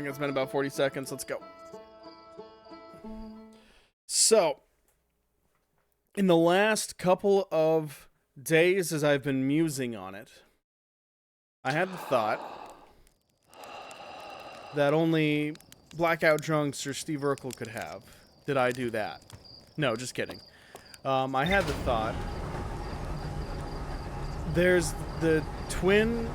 think it's been about 40 seconds. Let's go. So, in the last couple of days as I've been musing on it, I had the thought that only blackout drunks or Steve Urkel could have. Did I do that? No, just kidding. I had the thought. There's the Twin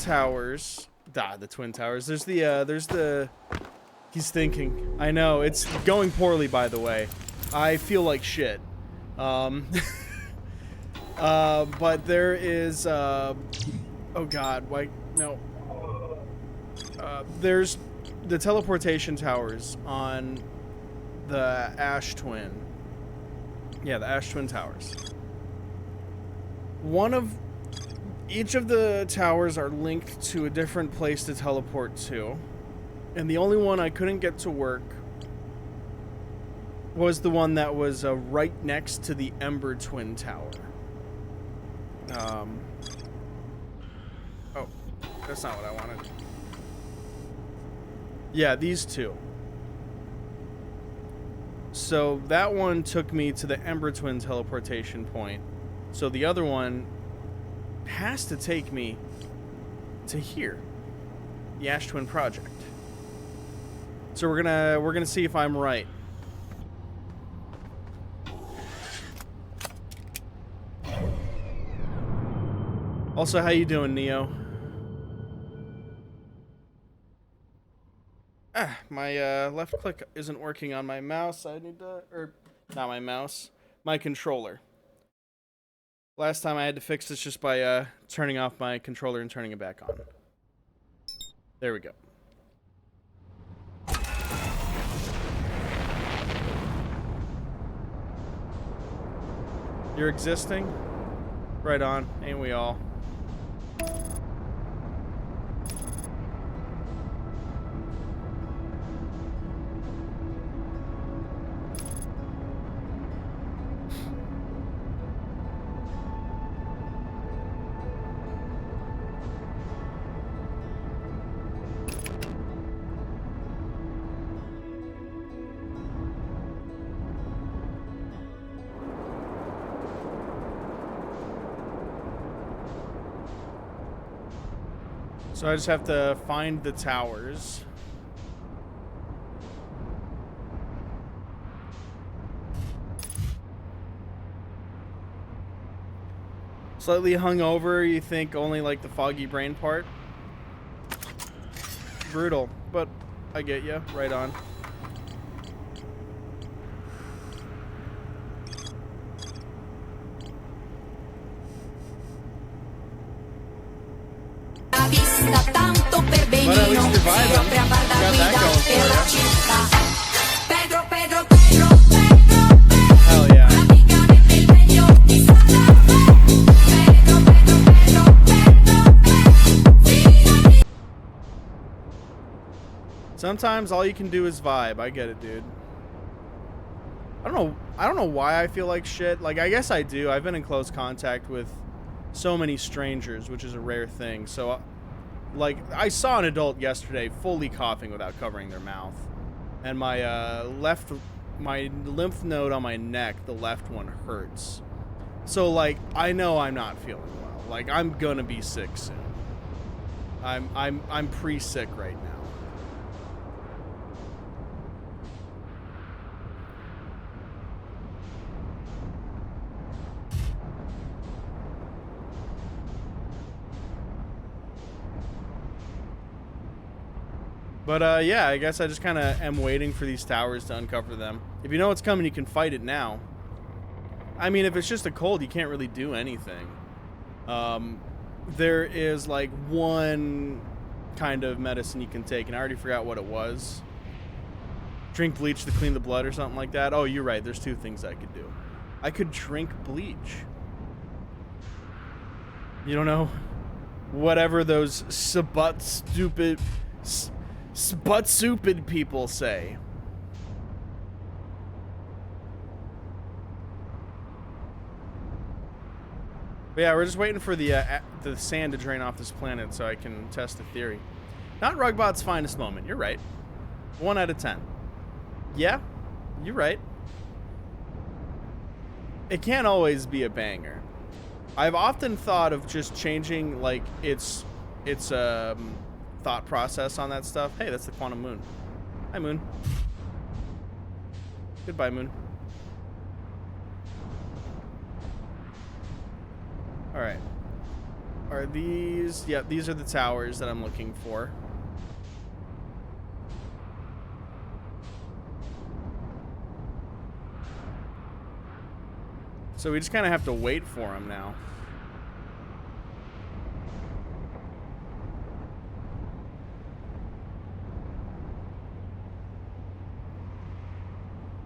Towers. The Twin Towers. There's the... He's thinking. I know, it's going poorly, by the way. I feel like shit. But there is, oh god, why, no. There's the teleportation towers on the Ash Twin. Yeah, the Ash Twin Towers. Each of the towers are linked to a different place to teleport to. And the only one I couldn't get to work was the one that was right next to the Ember Twin Tower. Oh, that's not what I wanted. Yeah, these two. So that one took me to the Ember Twin teleportation point. So the other one has to take me to here, the Ash Twin Project. So we're gonna see if I'm right. Also, how you doing, Neo? My left click isn't working on my mouse. I need to, or not my mouse, my controller. Last time I had to fix this just by turning off my controller and turning it back on. There we go. You're existing? Right on, ain't we all? So I just have to find the towers. Slightly hungover, you think only like the foggy brain part? Brutal, but I get you. Right on. But at least you're vibing. Got that going for you. Hell yeah. Sometimes all you can do is vibe. I get it, dude. I don't know why I feel like shit. Like, I guess I do. I've been in close contact with so many strangers, which is a rare thing. So, like, I saw an adult yesterday fully coughing without covering their mouth. And my my lymph node on my neck, the left one, hurts. So, like, I know I'm not feeling well. Like, I'm gonna be sick soon. I'm pre-sick right now. But, yeah, I guess I just kind of am waiting for these towers to uncover them. If you know what's coming, you can fight it now. I mean, if it's just a cold, you can't really do anything. There is, like, one kind of medicine you can take, and I already forgot what it was. Drink bleach to clean the blood or something like that. Oh, you're right. There's two things I could do. I could drink bleach. You don't know? Whatever those stupid people say. But yeah, we're just waiting for the sand to drain off this planet so I can test the theory. Not Rugbot's finest moment. You're right. 1 out of 10. Yeah, you're right. It can't always be a banger. I've often thought of just changing like its thought process on that stuff. Hey, that's the Quantum Moon. Hi, Moon. Goodbye, Moon. All right. Are these? Yeah, these are the towers that I'm looking for. So we just kind of have to wait for them now.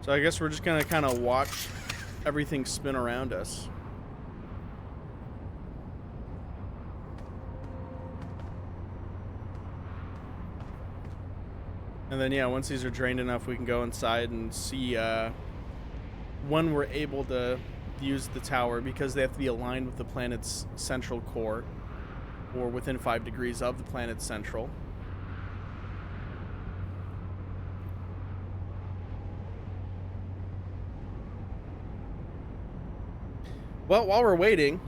So I guess we're just gonna kind of watch everything spin around us. And then, yeah, once these are drained enough, we can go inside and see when we're able to use the tower, because they have to be aligned with the planet's central core or within 5 degrees of the planet's central. Well, while we're waiting,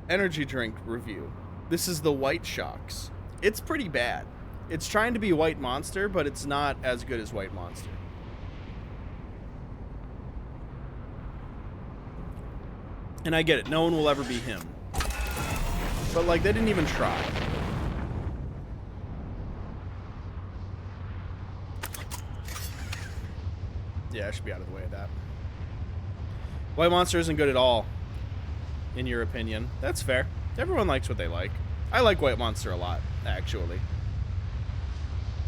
energy drink review. This is the White Shocks. It's pretty bad. It's trying to be White Monster, but it's not as good as White Monster. And I get it. No one will ever be him. But, like, they didn't even try. Yeah, I should be out of the way of that. White Monster isn't good at all, in your opinion. That's fair. Everyone likes what they like. I like White Monster a lot, actually.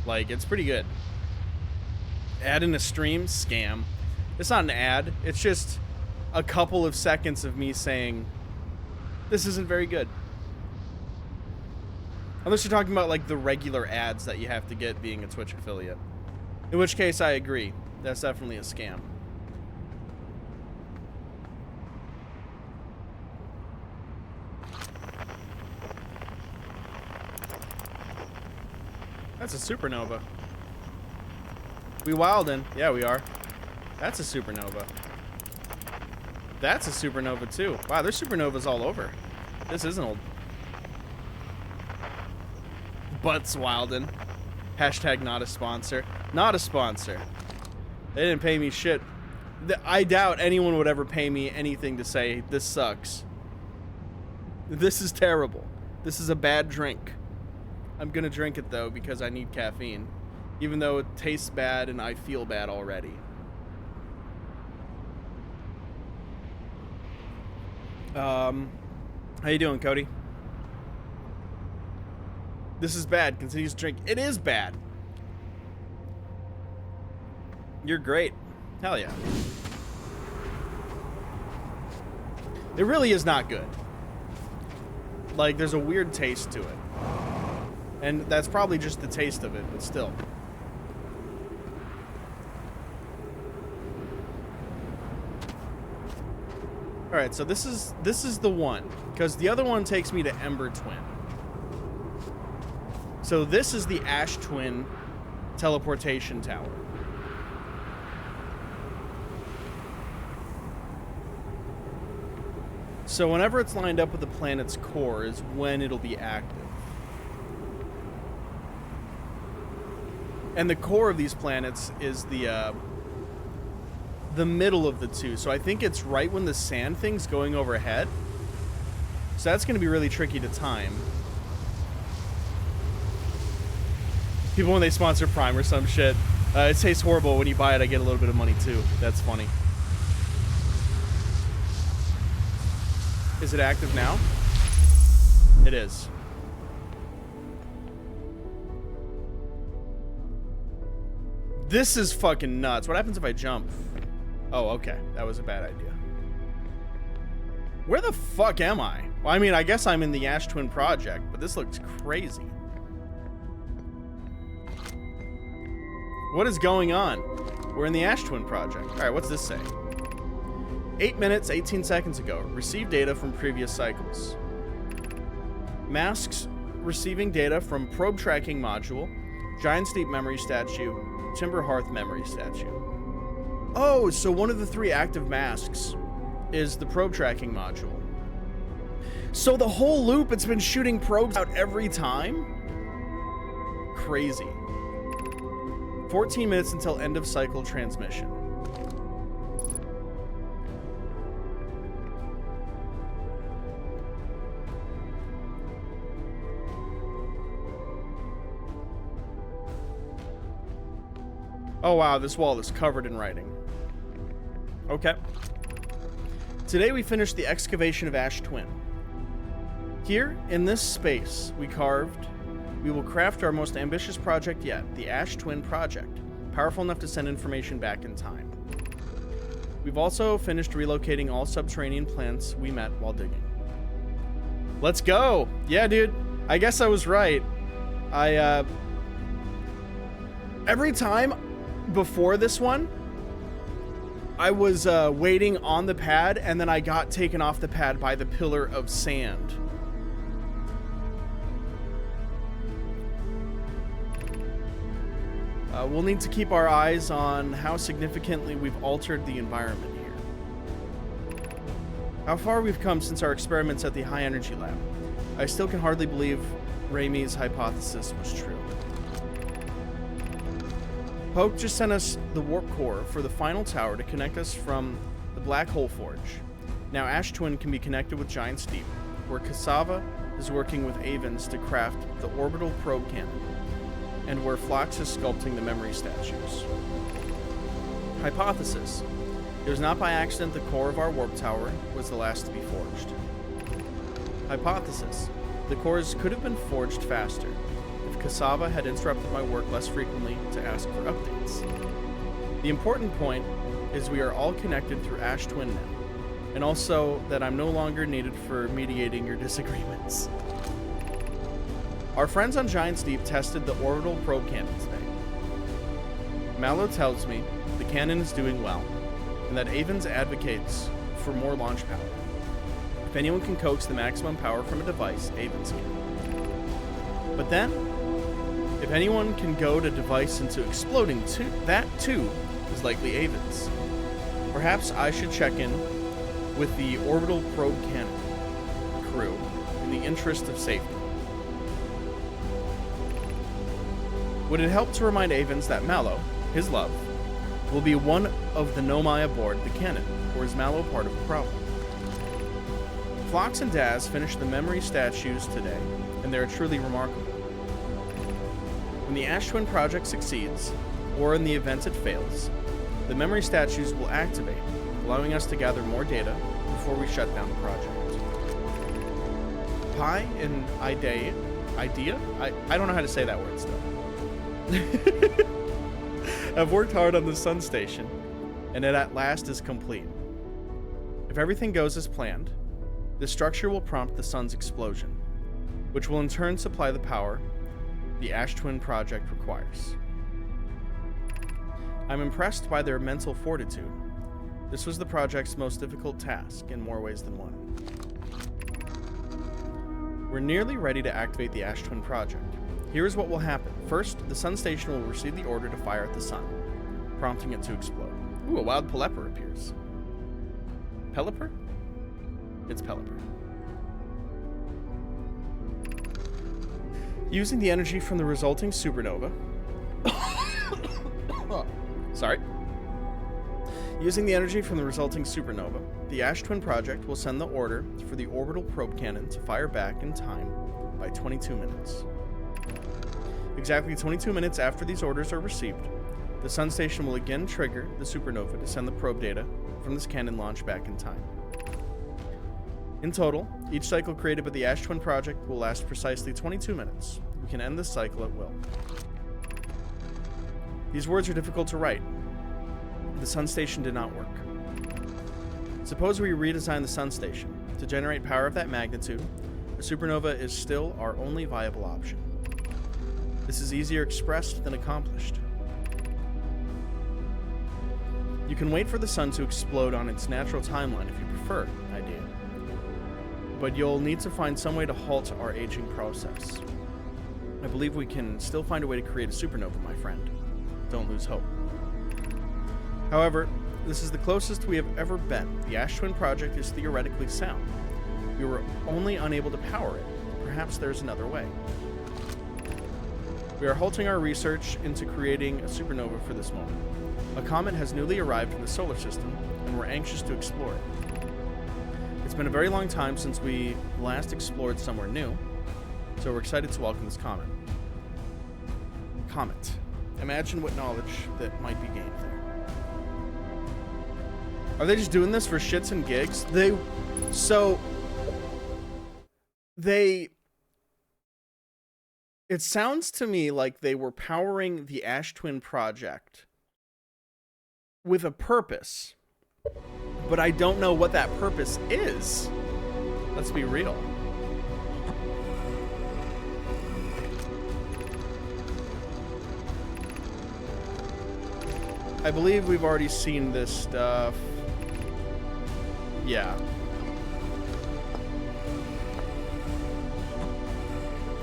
Like, it's pretty good. Ad in a stream? Scam. It's not an ad. It's just a couple of seconds of me saying, this isn't very good. Unless you're talking about, like, the regular ads that you have to get being a Twitch affiliate. In which case, I agree. That's definitely a scam. That's a supernova. We wildin'. Yeah, we are. That's a supernova. That's a supernova, too. Wow, there's supernovas all over. This isn't old. Butts wildin'. Hashtag not a sponsor. Not a sponsor. They didn't pay me shit. I doubt anyone would ever pay me anything to say, this sucks. This is terrible. This is a bad drink. I'm gonna drink it, though, because I need caffeine. Even though it tastes bad and I feel bad already. How you doing, Cody? This is bad. Continues to drink. It is bad. You're great. Hell yeah. It really is not good. Like, there's a weird taste to it. And that's probably just the taste of it, but still. Alright, so this is the one. Because the other one takes me to Ember Twin. So this is the Ash Twin teleportation tower. So whenever it's lined up with the planet's core is when it'll be active. And the core of these planets is the middle of the two. So I think it's right when the sand thing's going overhead. So that's going to be really tricky to time. People, when they sponsor Prime or some shit, it tastes horrible. When you buy it, I get a little bit of money too. That's funny. Is it active now? It is. This is fucking nuts. What happens if I jump? Oh, okay. That was a bad idea. Where the fuck am I? Well, I mean, I guess I'm in the Ash Twin project, but this looks crazy. What is going on? We're in the Ash Twin project. All right, what's this say? 8 minutes, 18 seconds ago. Received data from previous cycles. Masks receiving data from probe tracking module, Giant Steep memory statue, Timber Hearth memory statue. Oh, so one of the 3 active masks is the probe tracking module. So the whole loop, it's been shooting probes out every time? Crazy. 14 minutes until end of cycle transmission. Oh wow, this wall is covered in writing. Okay. Today we finished the excavation of Ash Twin. Here, in this space we will craft our most ambitious project yet, the Ash Twin Project, powerful enough to send information back in time. We've also finished relocating all subterranean plants we met while digging. Let's go! Yeah, dude, I guess I was right. Every time before this one, I was waiting on the pad, and then I got taken off the pad by the pillar of sand. We'll need to keep our eyes on how significantly we've altered the environment here. How far we've come since our experiments at the High Energy Lab. I still can hardly believe Raimi's hypothesis was true. Poke just sent us the warp core for the final tower to connect us from the Black Hole Forge. Now Ash Twin can be connected with Giant Steep, where Cassava is working with Avens to craft the orbital probe cannon, and where Phlox is sculpting the memory statues. Hypothesis. It was not by accident the core of our warp tower was the last to be forged. Hypothesis. The cores could have been forged faster if Cassava had interrupted my work less frequently to ask for updates. The important point is we are all connected through Ash Twin now, and also that I'm no longer needed for mediating your disagreements. Our friends on Giant Steep tested the orbital probe cannon today. Mallow tells me the cannon is doing well, and that Avens advocates for more launch power. If anyone can coax the maximum power from a device, Avens can. But then, if anyone can goad a device into exploding too, that too is likely Avens. Perhaps I should check in with the orbital probe cannon crew in the interest of safety. Would it help to remind Avens that Mallow, his love, will be one of the Nomai aboard the cannon, or is Mallow part of the problem? Phlox and Daz finished the memory statues today, and they are truly remarkable. When the Ash Twin project succeeds, or in the event it fails, the memory statues will activate, allowing us to gather more data before we shut down the project. Pi and idea? I don't know how to say that word still. I've worked hard on the sun station, and it at last is complete. If everything goes as planned, the structure will prompt the sun's explosion, which will in turn supply the power the Ash Twin project requires. I'm impressed by their mental fortitude. This was the project's most difficult task in more ways than one. We're nearly ready to activate the Ash Twin project. Here is what will happen. First, the sun station will receive the order to fire at the sun, prompting it to explode. Ooh, a wild Pelipper appears. Pelipper? It's Pelipper. Using the energy from the resulting supernova... Sorry. Using the energy from the resulting supernova, the Ash Twin project will send the order for the orbital probe cannon to fire back in time by 22 minutes. Exactly 22 minutes after these orders are received, the sun station will again trigger the supernova to send the probe data from this cannon launch back in time. In total, each cycle created by the Ash Twin project will last precisely 22 minutes. We can end this cycle at will. These words are difficult to write. The sun station did not work. Suppose we redesign the sun station. To generate power of that magnitude, a supernova is still our only viable option. This is easier expressed than accomplished. You can wait for the sun to explode on its natural timeline if you prefer, idea. but you'll need to find some way to halt our aging process. I believe we can still find a way to create a supernova, my friend. Don't lose hope. However, this is the closest we have ever been. The Ash Twin project is theoretically sound. We were only unable to power it. Perhaps there's another way. We are halting our research into creating a supernova for this moment. A comet has newly arrived in the solar system, and we're anxious to explore it. It's been a very long time since we last explored somewhere new, so we're excited to welcome this comet. Comet. Imagine what knowledge that might be gained there. Are they just doing this for shits and gigs? It sounds to me like they were powering the Ash Twin project with a purpose, but I don't know what that purpose is. Let's be real. I believe we've already seen this stuff. Yeah.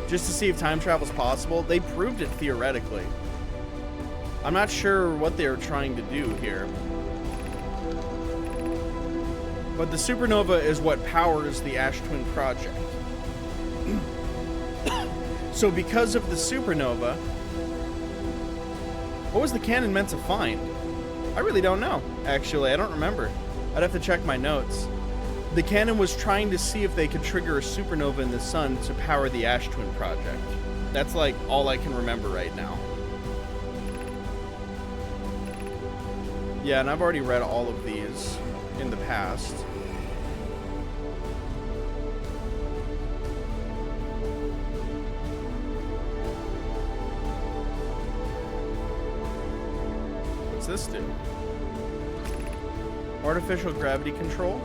Just to see if time travel is possible. They proved it theoretically. I'm not sure what they were trying to do here. But the supernova is what powers the Ash Twin project. So because of the supernova, what was the cannon meant to find? I really don't know, actually. I don't remember. I'd have to check my notes. The cannon was trying to see if they could trigger a supernova in the sun to power the Ash Twin project. That's like all I can remember right now. Yeah, and I've already read all of these in the past. What's this do? Artificial gravity control?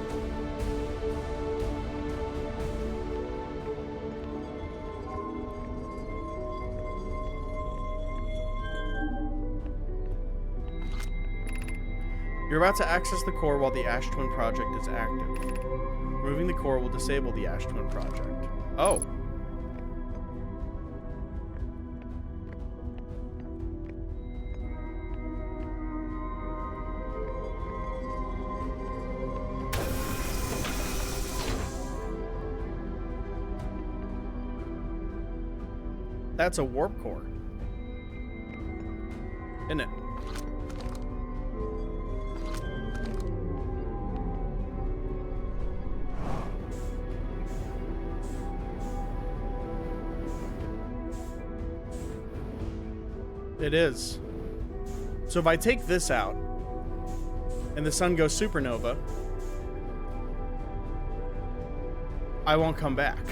You're about to access the core while the Ash Twin project is active. Removing the core will disable the Ash Twin project. Oh. That's a warp core. Isn't it? It is. So if I take this out and the sun goes supernova, I won't come back.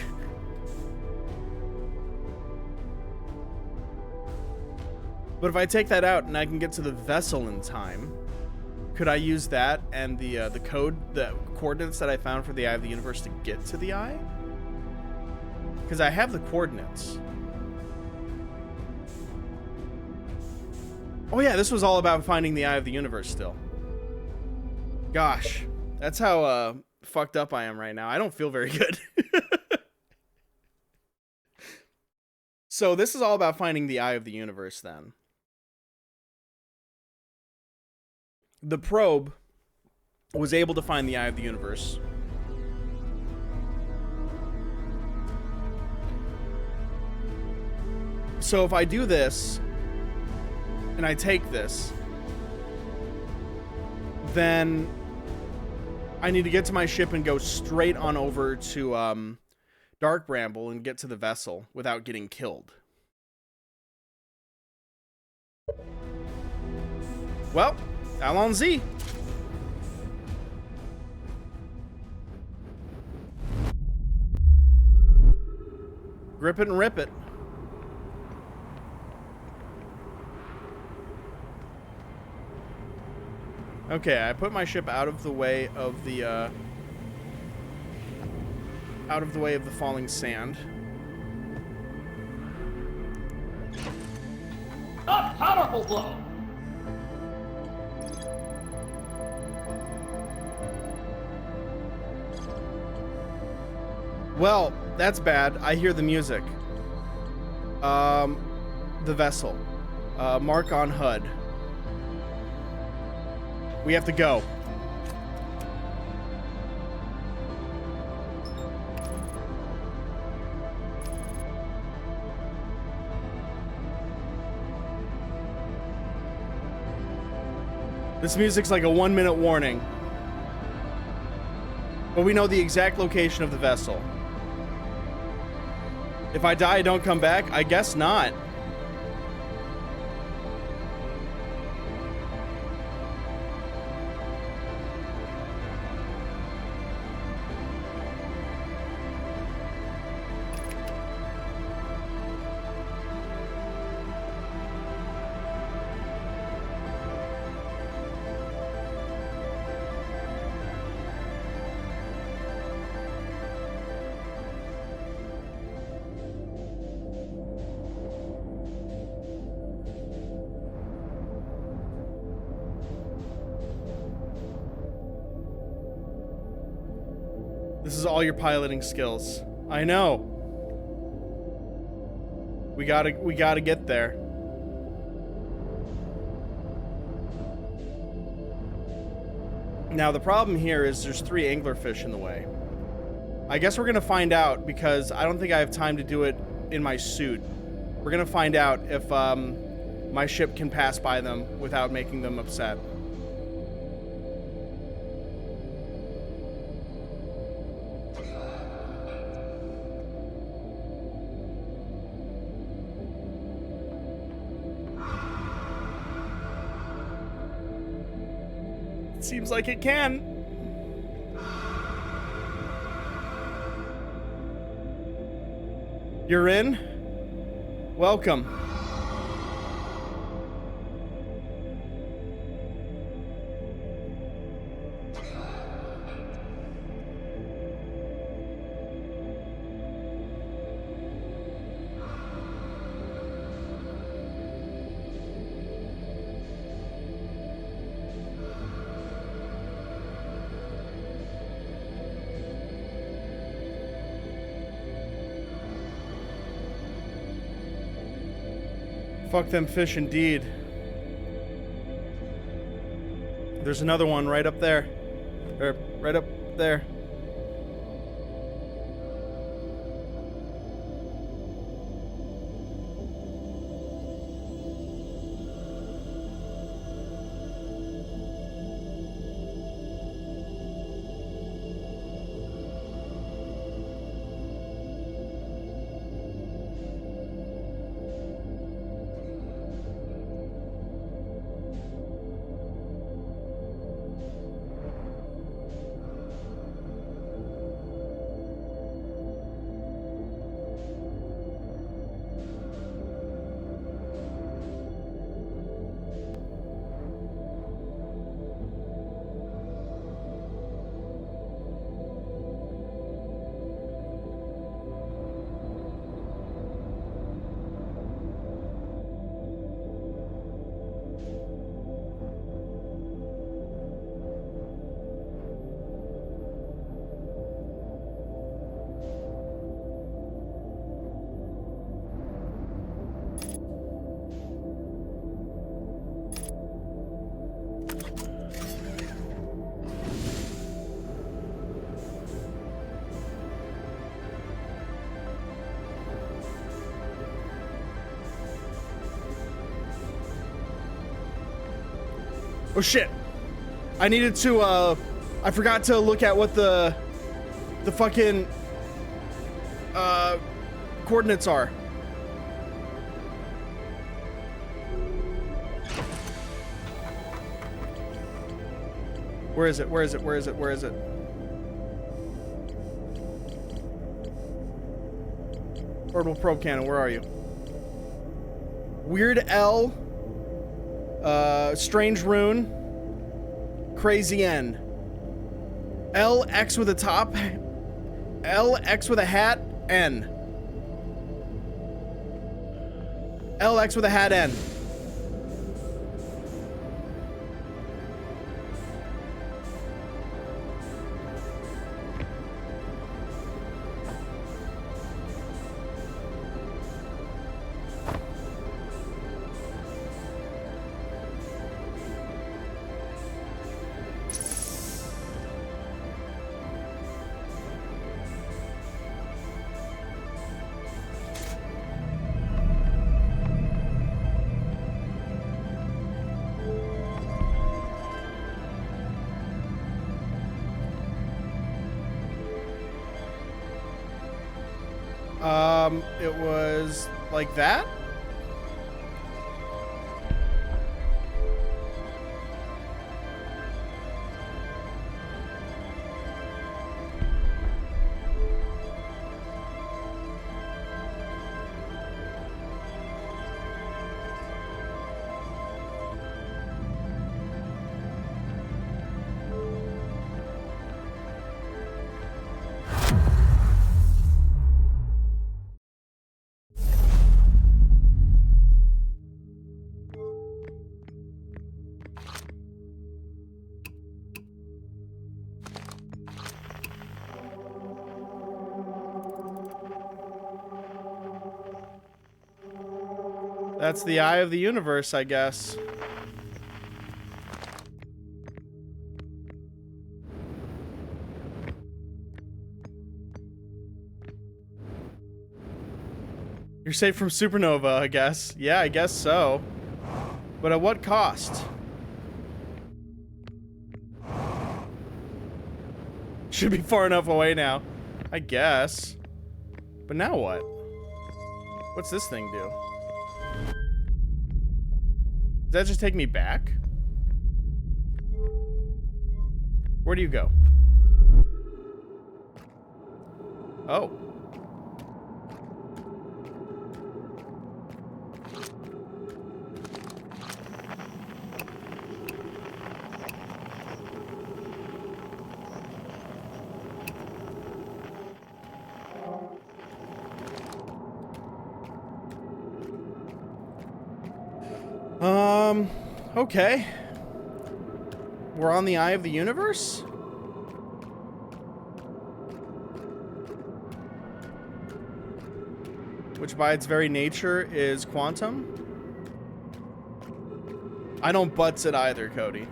But if I take that out and I can get to the vessel in time, could I use that and the code, the coordinates that I found for the Eye of the Universe to get to the Eye? Because I have the coordinates. Oh yeah, this was all about finding the Eye of the Universe still. Gosh, that's how fucked up I am right now. I don't feel very good. So this is all about finding the Eye of the Universe then. The probe was able to find the Eye of the Universe. So if I do this, and I take this, then I need to get to my ship and go straight on over to Dark Bramble and get to the vessel without getting killed. Well, allons-y. Grip it and rip it. Okay, I put my ship out of the way of the falling sand. A powerful blow. Well, that's bad. I hear the music. The vessel. Mark on HUD. We have to go. This music's like a 1-minute warning. But we know the exact location of the vessel. If I die, I don't come back? I guess not. This is all your piloting skills. I know. We gotta get there. Now the problem here is there's 3 anglerfish in the way. I guess we're gonna find out because I don't think I have time to do it in my suit. We're gonna find out if my ship can pass by them without making them upset. Seems like it can. You're in? Welcome. Fuck them fish indeed. There's another one right up there. Or right up there. Oh shit. I needed to, I forgot to look at what the fucking, coordinates are. Where is it? Where is it? Where is it? Where is it? Orbital probe cannon, where are you? Weird L. Strange Rune. Crazy N. L, X with a top. L, X with a hat, N. L, X with a hat, N. It was like that. That's the eye of the universe, I guess. You're safe from supernova, I guess. Yeah, I guess so. But at what cost? Should be far enough away now, I guess. But now what? What's this thing do? Does that just take me back? Where do you go? Oh. Okay. We're on the eye of the universe? Which by its very nature is quantum? I don't butts it either, Cody.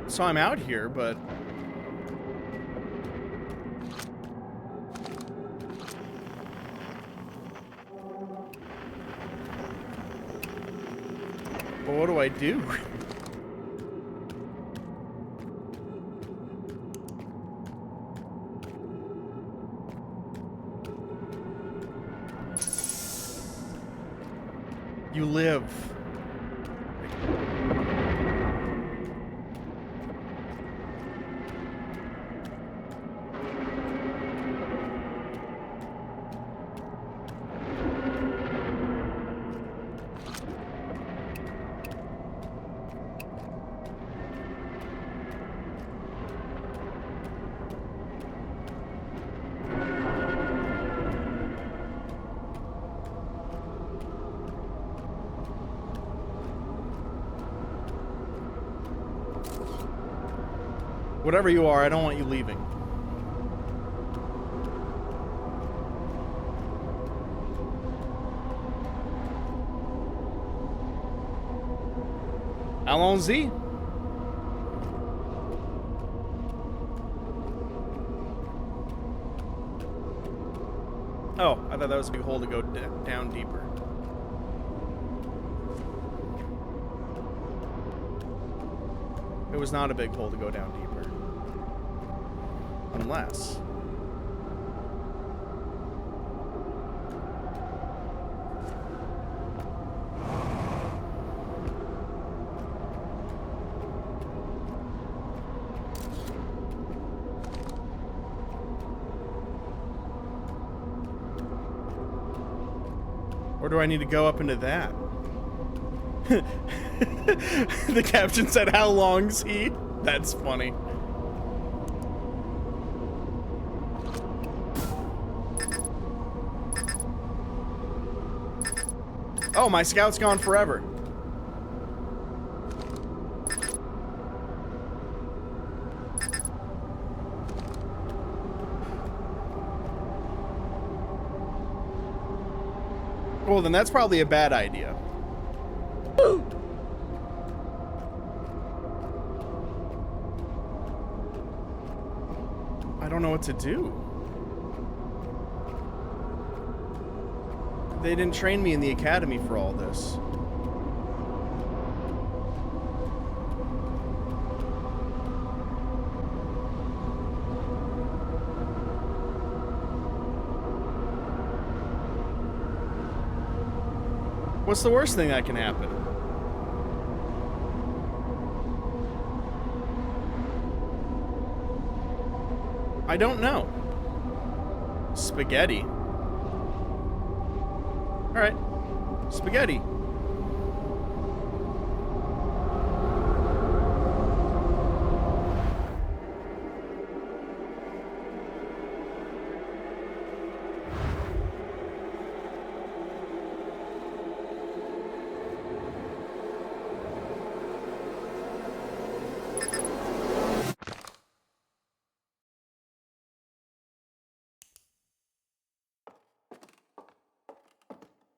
So I'm out here, but... Well, what do I do? You live. Whatever you are, I don't want you leaving. Allons-y. Oh, I thought that was a big hole to go down deeper. It was not a big hole to go down deeper. Unless... Or do I need to go up into that? The caption said, "How long's he?" That's funny. Oh, my scout's gone forever. Well, then that's probably a bad idea. I don't know what to do. They didn't train me in the academy for all this. What's the worst thing that can happen? I don't know. Spaghetti. Alright. Spaghetti.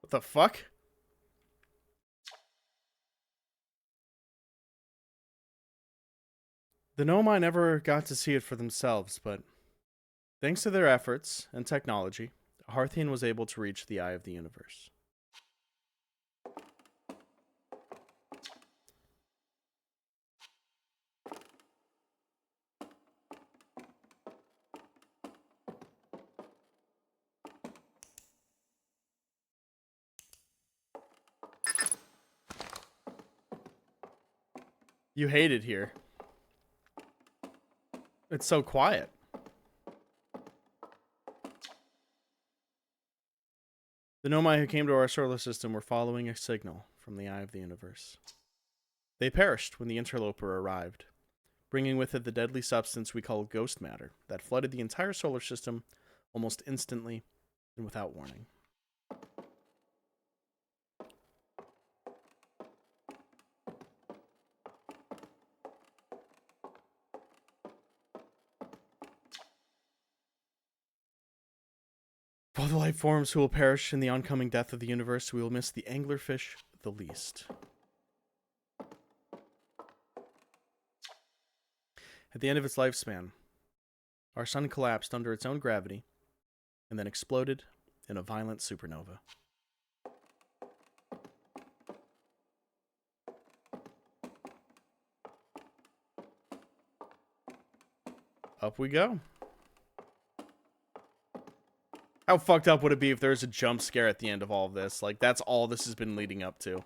What the fuck? The Nomai never got to see it for themselves, but thanks to their efforts and technology, Harthian was able to reach the eye of the universe. You hate it here. It's so quiet. The Nomai who came to our solar system were following a signal from the eye of the universe. They perished when the interloper arrived, bringing with it the deadly substance we call ghost matter that flooded the entire solar system almost instantly and without warning. Of all the life forms who will perish in the oncoming death of the universe, we will miss the anglerfish the least. At the end of its lifespan, our sun collapsed under its own gravity and then exploded in a violent supernova. Up we go. How fucked up would it be if there's a jump scare at the end of all of this? Like, that's all this has been leading up to.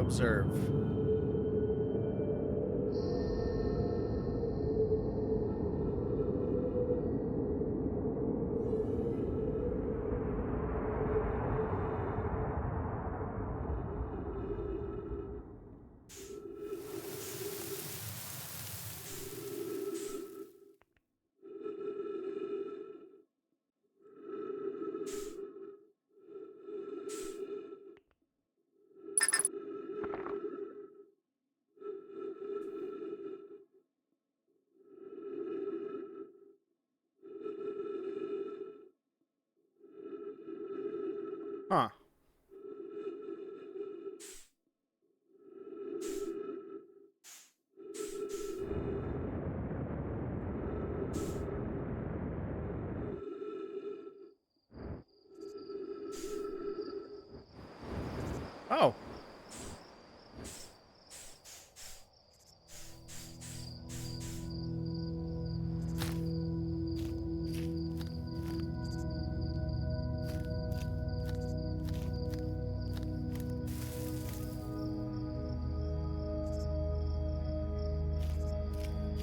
Observe. Huh. Oh.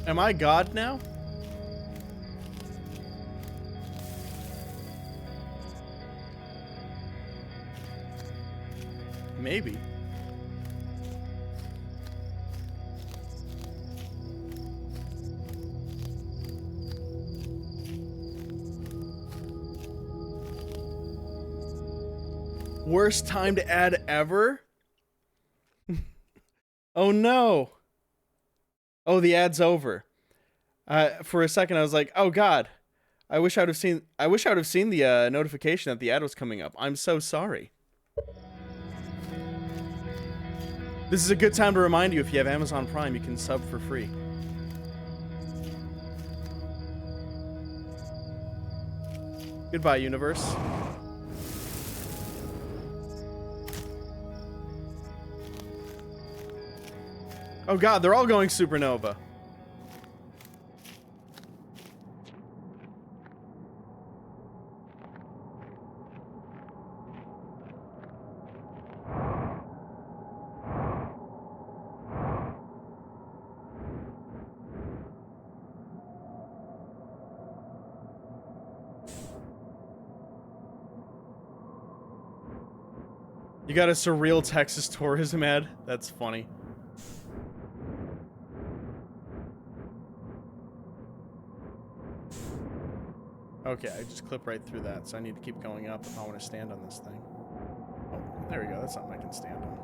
Am I God now? Maybe. Worst time to add ever? Oh no. Oh, the ad's over. For a second I was like, "Oh god. I wish I would have seen the notification that the ad was coming up. I'm so sorry." This is a good time to remind you, if you have Amazon Prime, you can sub for free. Goodbye, universe. Oh god, they're all going supernova. You got a surreal Texas tourism ad? That's funny. Okay, I just clip right through that, so I need to keep going up if I want to stand on this thing. Oh, there we go. That's something I can stand on.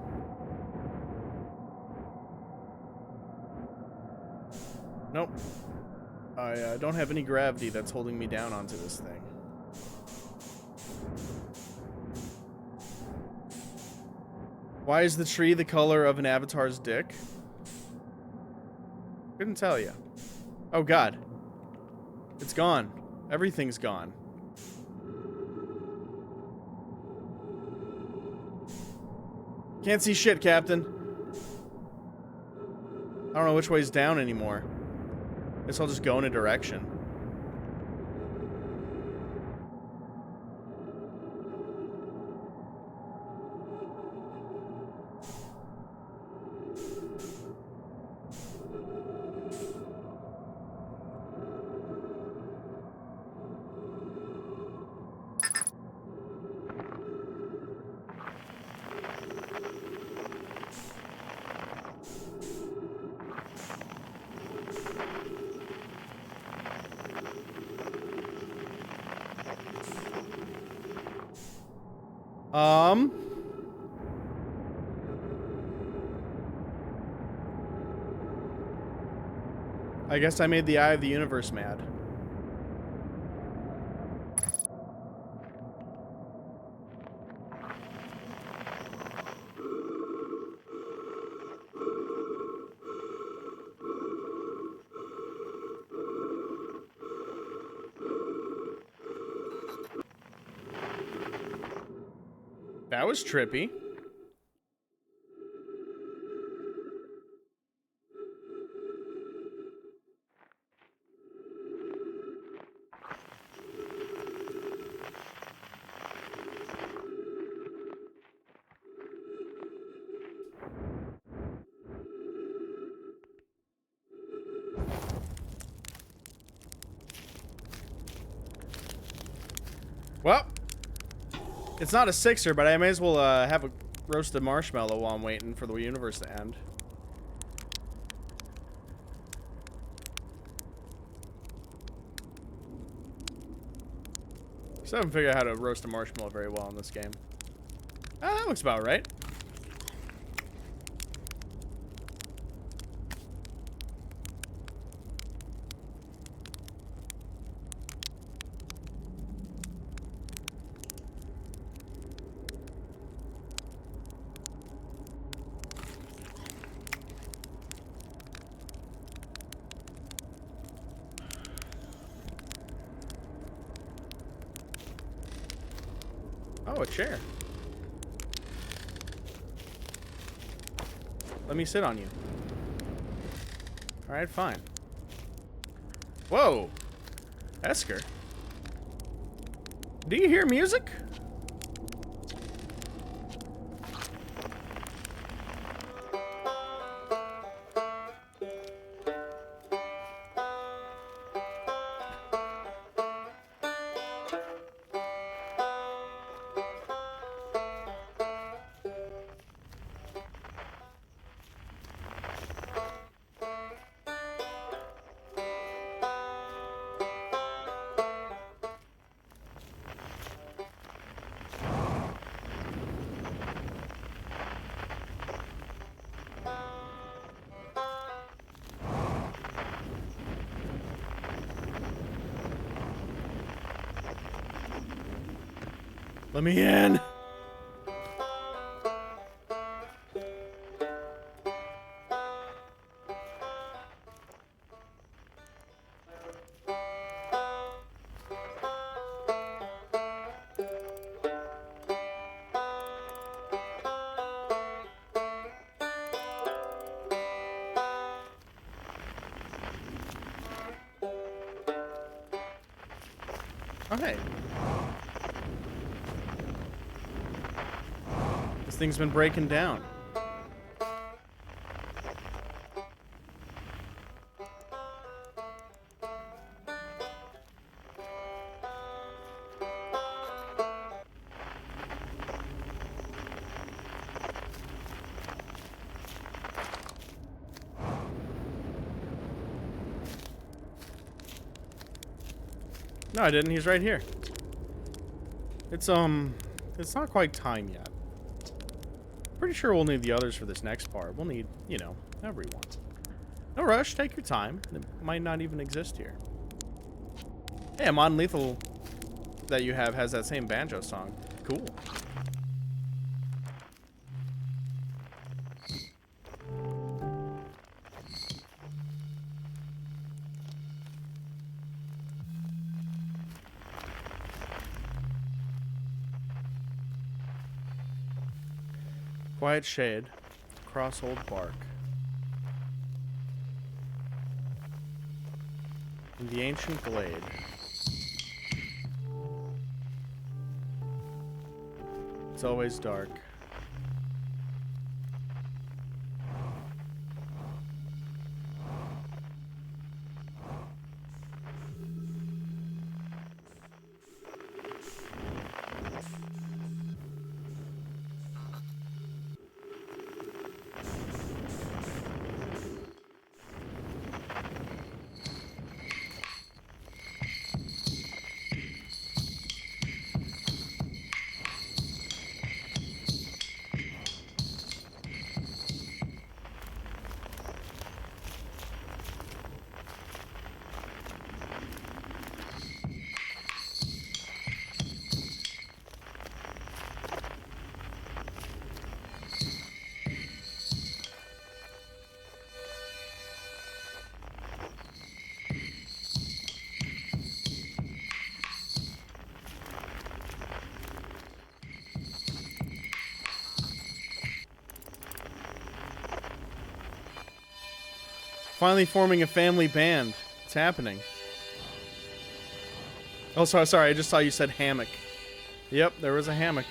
Nope. I don't have any gravity that's holding me down onto this thing. Why is the tree the color of an avatar's dick? Couldn't tell you. Oh god. It's gone. Everything's gone. Can't see shit, Captain. I don't know which way's down anymore. Guess I'll just go in a direction. I guess I made the Eye of the Universe mad. That was trippy. Well, it's not a sixer, but I may as well have a roasted marshmallow while I'm waiting for the universe to end. Still haven't figured out how to roast a marshmallow very well in this game. Ah, that looks about right. Oh, a chair. Let me sit on you. Alright, fine. Whoa! Esker. Do you hear music? Let me in. hey. This thing's been breaking down. No, I didn't. He's right here. It's not quite time yet. Pretty sure we'll need the others for this next part. We'll need, you know, everyone. No rush. Take your time. It might not even exist here. Hey, a Modern Lethal that you have has that same banjo song. Cool. Quiet shade, cross old bark. In the ancient glade. It's always dark. Finally forming a family band. It's happening. Oh, sorry. I just saw you said hammock. Yep, there was a hammock.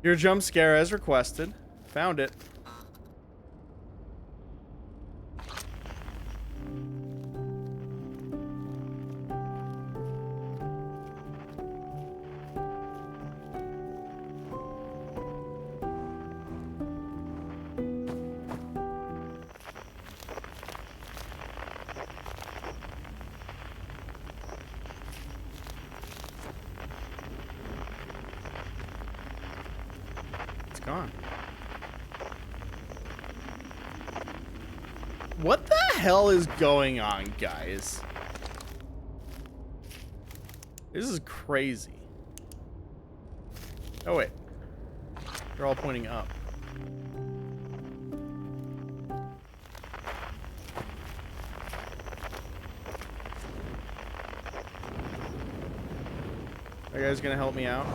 Your jump scare as requested. Found it. Gone. What the hell is going on, guys? This is crazy. Oh, wait. They're all pointing up. Are you guys gonna help me out?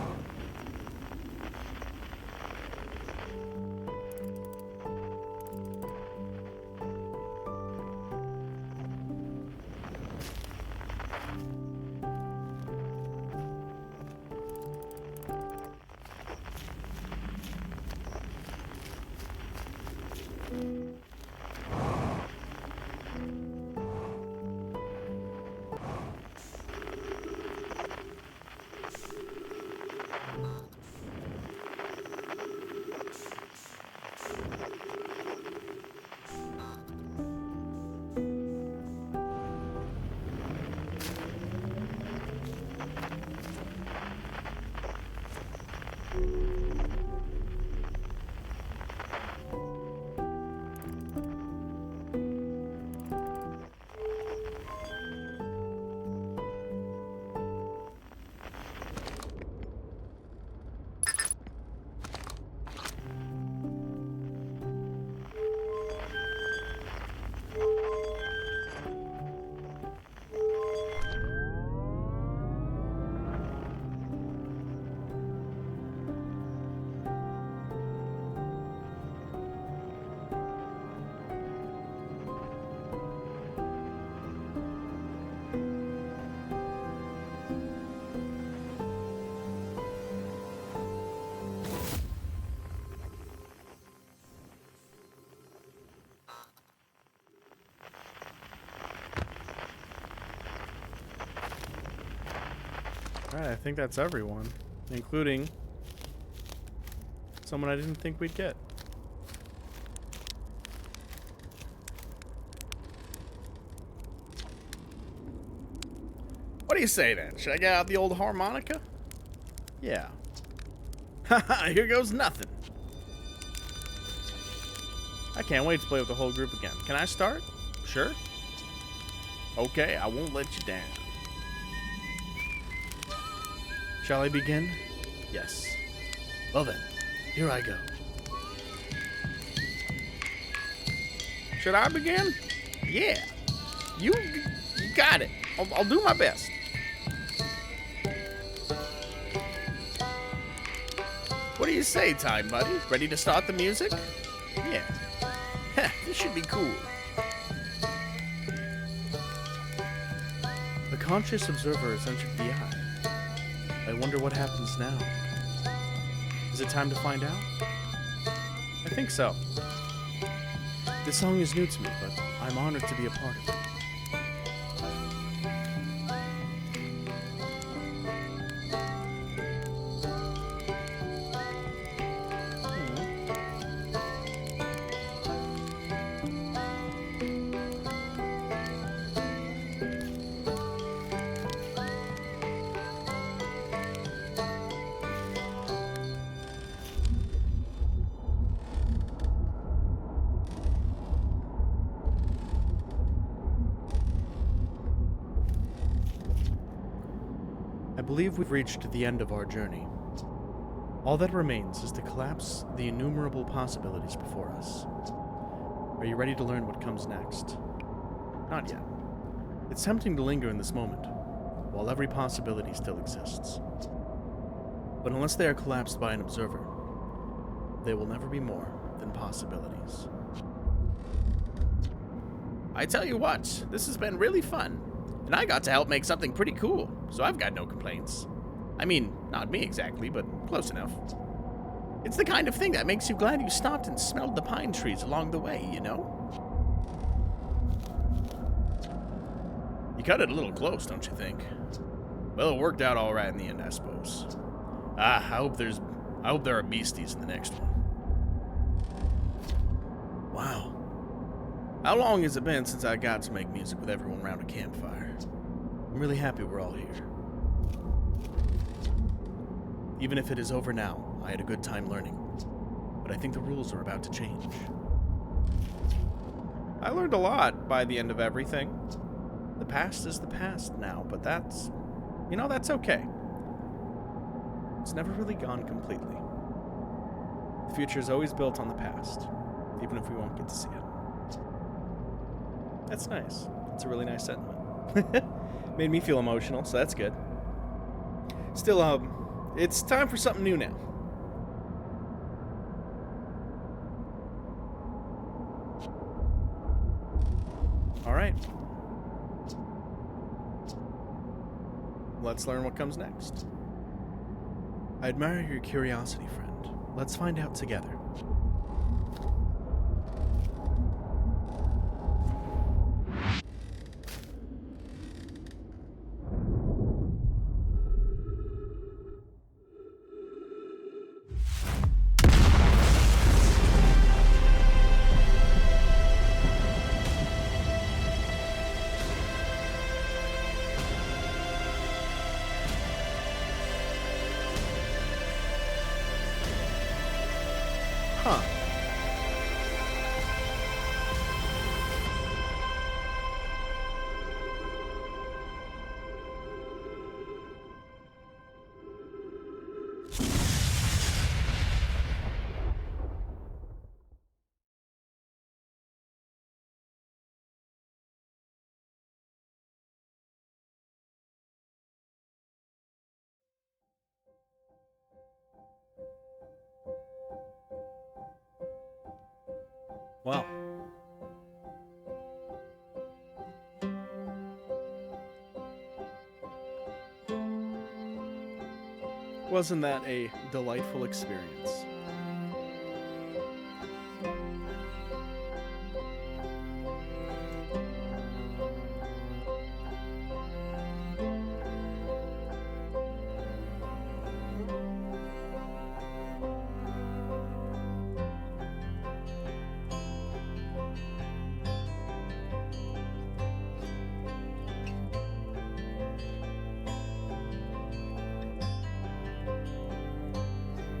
Alright, I think that's everyone, including someone I didn't think we'd get. What do you say then? Should I get out the old harmonica? Yeah. Haha, here goes nothing. I can't wait to play with the whole group again. Can I start? Sure. Okay, I won't let you down. Shall I begin? Yes. Well then, here I go. Should I begin? Yeah. You got it. I'll do my best. What do you say, Time Buddy? Ready to start the music? Yeah. This should be cool. The conscious observer has entered the eye. I wonder what happens now. Is it time to find out? I think so. This song is new to me, but I'm honored to be a part of it. I believe we've reached the end of our journey. All that remains is to collapse the innumerable possibilities before us. Are you ready to learn what comes next? Not yet. It's tempting to linger in this moment, while every possibility still exists. But unless they are collapsed by an observer, they will never be more than possibilities. I tell you what, this has been really fun. And I got to help make something pretty cool, so I've got no complaints. I mean, not me exactly, but close enough. It's the kind of thing that makes you glad you stopped and smelled the pine trees along the way, you know? You cut it a little close, don't you think? Well, it worked out all right in the end, I suppose. I hope there are beasties in the next one. Wow. How long has it been since I got to make music with everyone around a campfire? I'm really happy we're all here. Even if it is over now, I had a good time learning. But I think the rules are about to change. I learned a lot by the end of everything. The past is the past now, but that's okay. It's never really gone completely. The future is always built on the past, even if we won't get to see it. That's nice. That's a really nice sentiment. Made me feel emotional, so that's good. Still, it's time for something new now. All right. Let's learn what comes next. I admire your curiosity, friend. Let's find out together. Huh. Well. Wasn't that a delightful experience?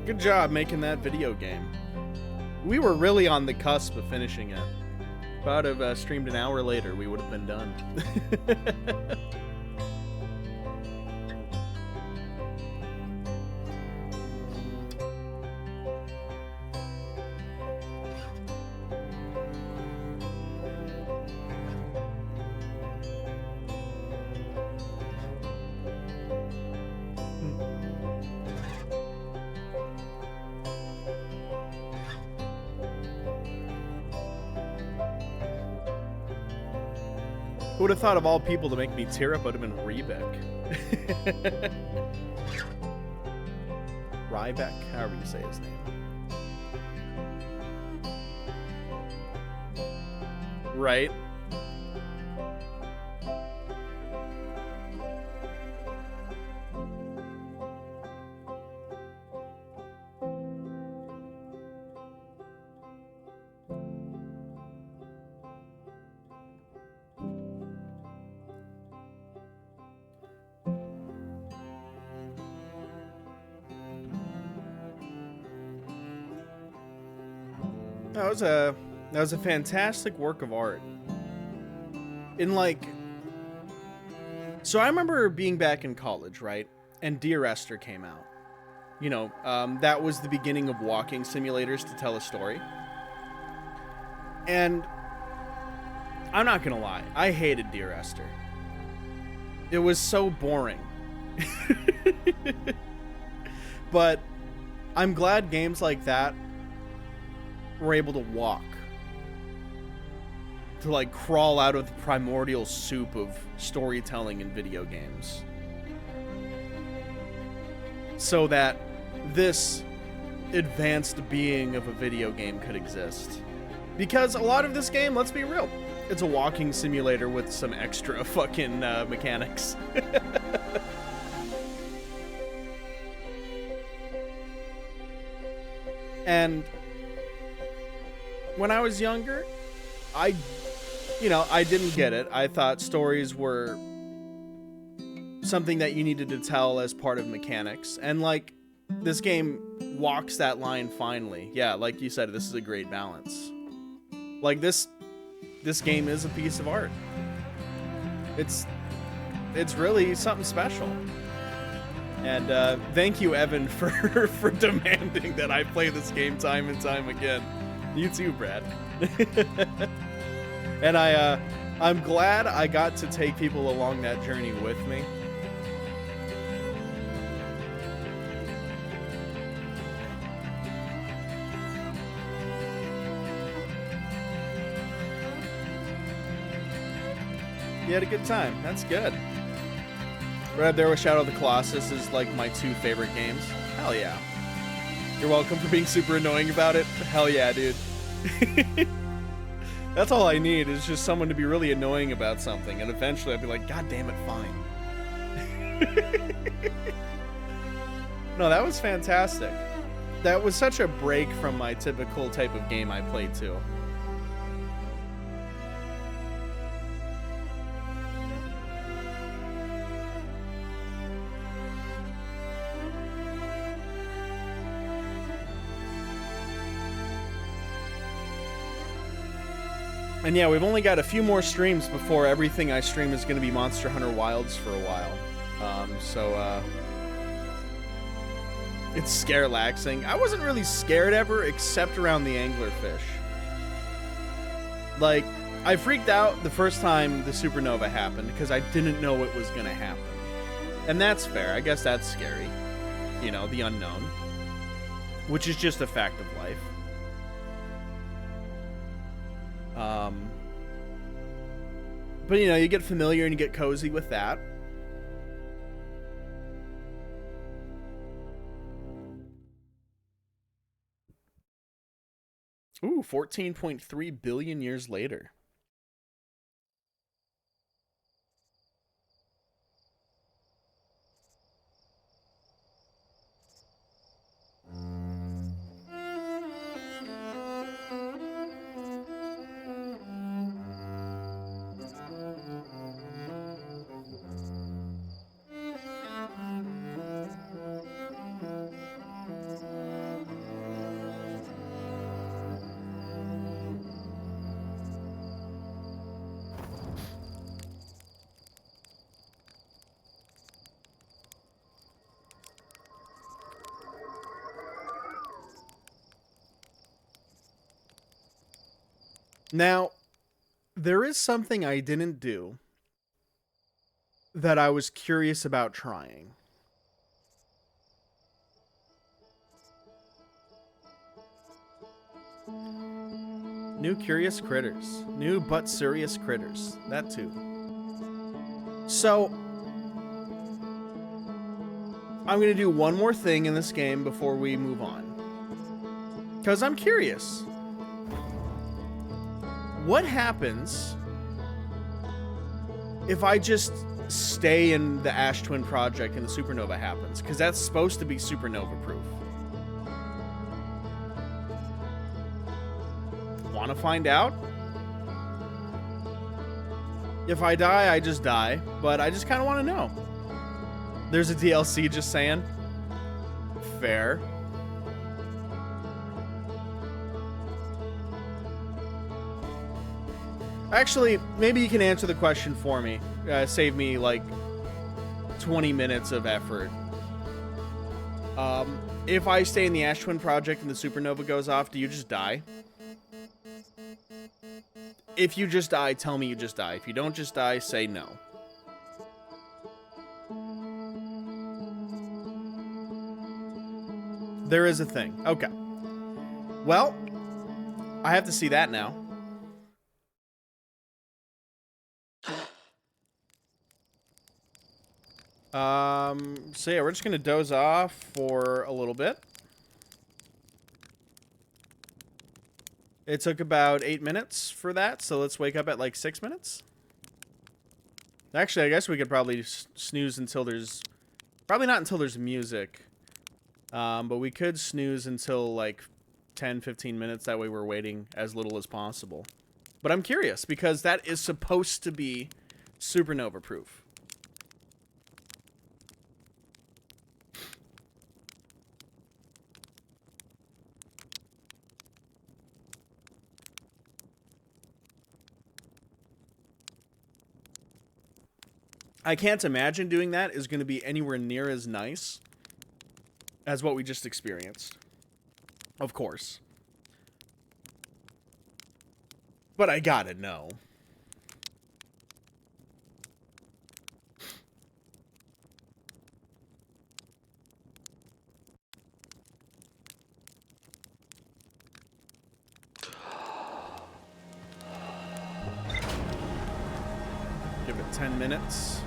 Good job making that video game. We were really on the cusp of finishing it. If I'd have streamed an hour later, we would have been done. Who would have thought of all people to make me tear up would have been Rebeck. Rybeck, however you say his name. Right? That was a fantastic work of art. So I remember being back in college, right? And Dear Esther came out. You know, that was the beginning of walking simulators to tell a story. And I'm not gonna lie, I hated Dear Esther. It was so boring. But I'm glad games like that were able to walk, to like crawl out of the primordial soup of storytelling in video games, so that this advanced being of a video game could exist. Because a lot of this game, let's be real, it's a walking simulator with some extra fucking mechanics. And when I was younger, I didn't get it. I thought stories were something that you needed to tell as part of mechanics. And like, this game walks that line finely. Yeah, like you said, this is a great balance. Like this game is a piece of art. It's really something special. And thank you, Evan, for demanding that I play this game time and time again. You too, Brad. And I'm glad I got to take people along that journey with me. You had a good time. That's good. Right there with Shadow of the Colossus is like my 2 favorite games. Hell yeah. You're welcome for being super annoying about it. Hell yeah, dude. That's all I need, is just someone to be really annoying about something, and eventually I'd be like, God damn it, fine. No, that was fantastic. That was such a break from my typical type of game I play too. And yeah, we've only got a few more streams before everything I stream is going to be Monster Hunter Wilds for a while. It's scare-laxing. I wasn't really scared ever, except around the anglerfish. Like, I freaked out the first time the supernova happened because I didn't know it was going to happen. And that's fair. I guess that's scary. You know, the unknown. Which is just a fact of life. But you know, you get familiar and you get cozy with that. Ooh, 14.3 billion years later. Now, there is something I didn't do that I was curious about trying. New curious critters. New but serious critters. That too. So, I'm going to do one more thing in this game before we move on. Because I'm curious. What happens if I just stay in the Ash Twin Project and the supernova happens? Because that's supposed to be supernova proof. Want to find out? If I die, I just die. But I just kind of want to know. There's a DLC, just saying. Fair. Actually, maybe you can answer the question for me. Save me, like, 20 minutes of effort. If I stay in the Ash Twin Project and the supernova goes off, do you just die? If you just die, tell me you just die. If you don't just die, say no. There is a thing. Okay. Well, I have to see that now. So yeah, we're just gonna doze off for a little bit. It took about 8 minutes for that, so let's wake up at like 6 minutes. Actually, I guess we could probably snooze until there's... Probably not until there's music. But we could snooze until like 10, 15 minutes. That way we're waiting as little as possible. But I'm curious, because that is supposed to be supernova proof. I can't imagine doing that is going to be anywhere near as nice as what we just experienced. Of course. But I gotta know. Give it 10 minutes.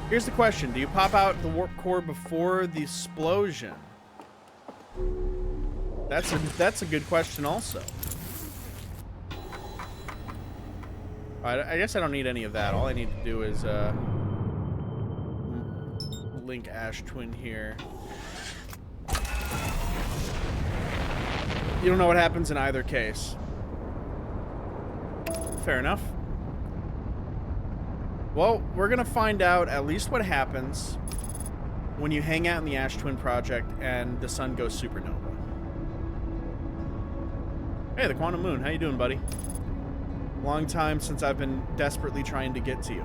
Here's the question. Do you pop out the warp core before the explosion? That's a good question also. I guess I don't need any of that. All I need to do is link Ash Twin here. You don't know what happens in either case. Fair enough. Well, we're going to find out at least what happens when you hang out in the Ash Twin Project and the sun goes supernova. Hey, the Quantum Moon. How you doing, buddy? Long time since I've been desperately trying to get to you.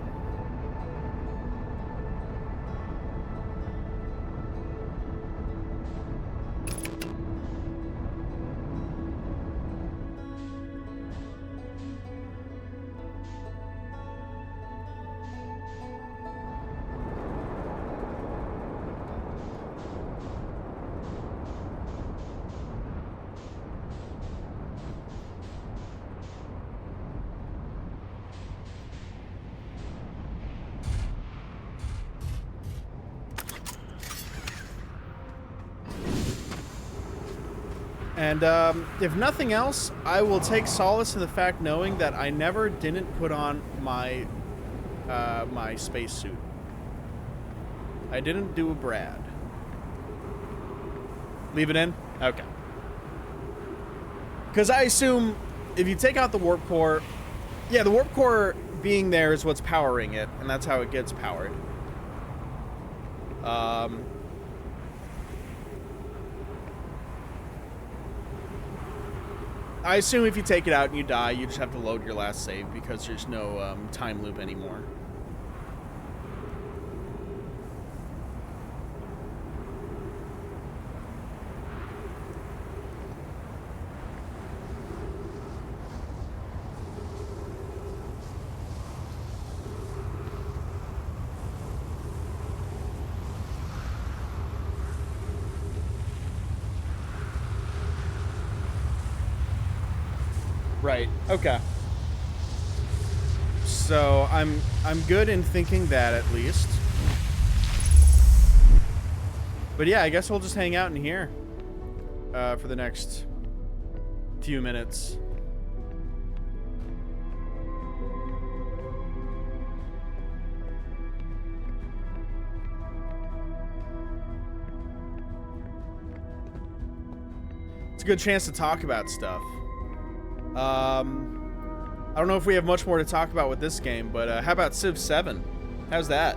And if nothing else, I will take solace in the fact knowing that I never didn't put on my my spacesuit. I didn't do a Brad. Leave it in? Okay. Because I assume if you take out the warp core... Yeah, the warp core being there is what's powering it, and that's how it gets powered. I assume if you take it out and you die, you just have to load your last save because there's no time loop anymore. Right. Okay. So I'm good in thinking that at least. But yeah, I guess we'll just hang out in here for the next few minutes. It's a good chance to talk about stuff. I don't know if we have much more to talk about with this game, but how about Civ 7? How's that?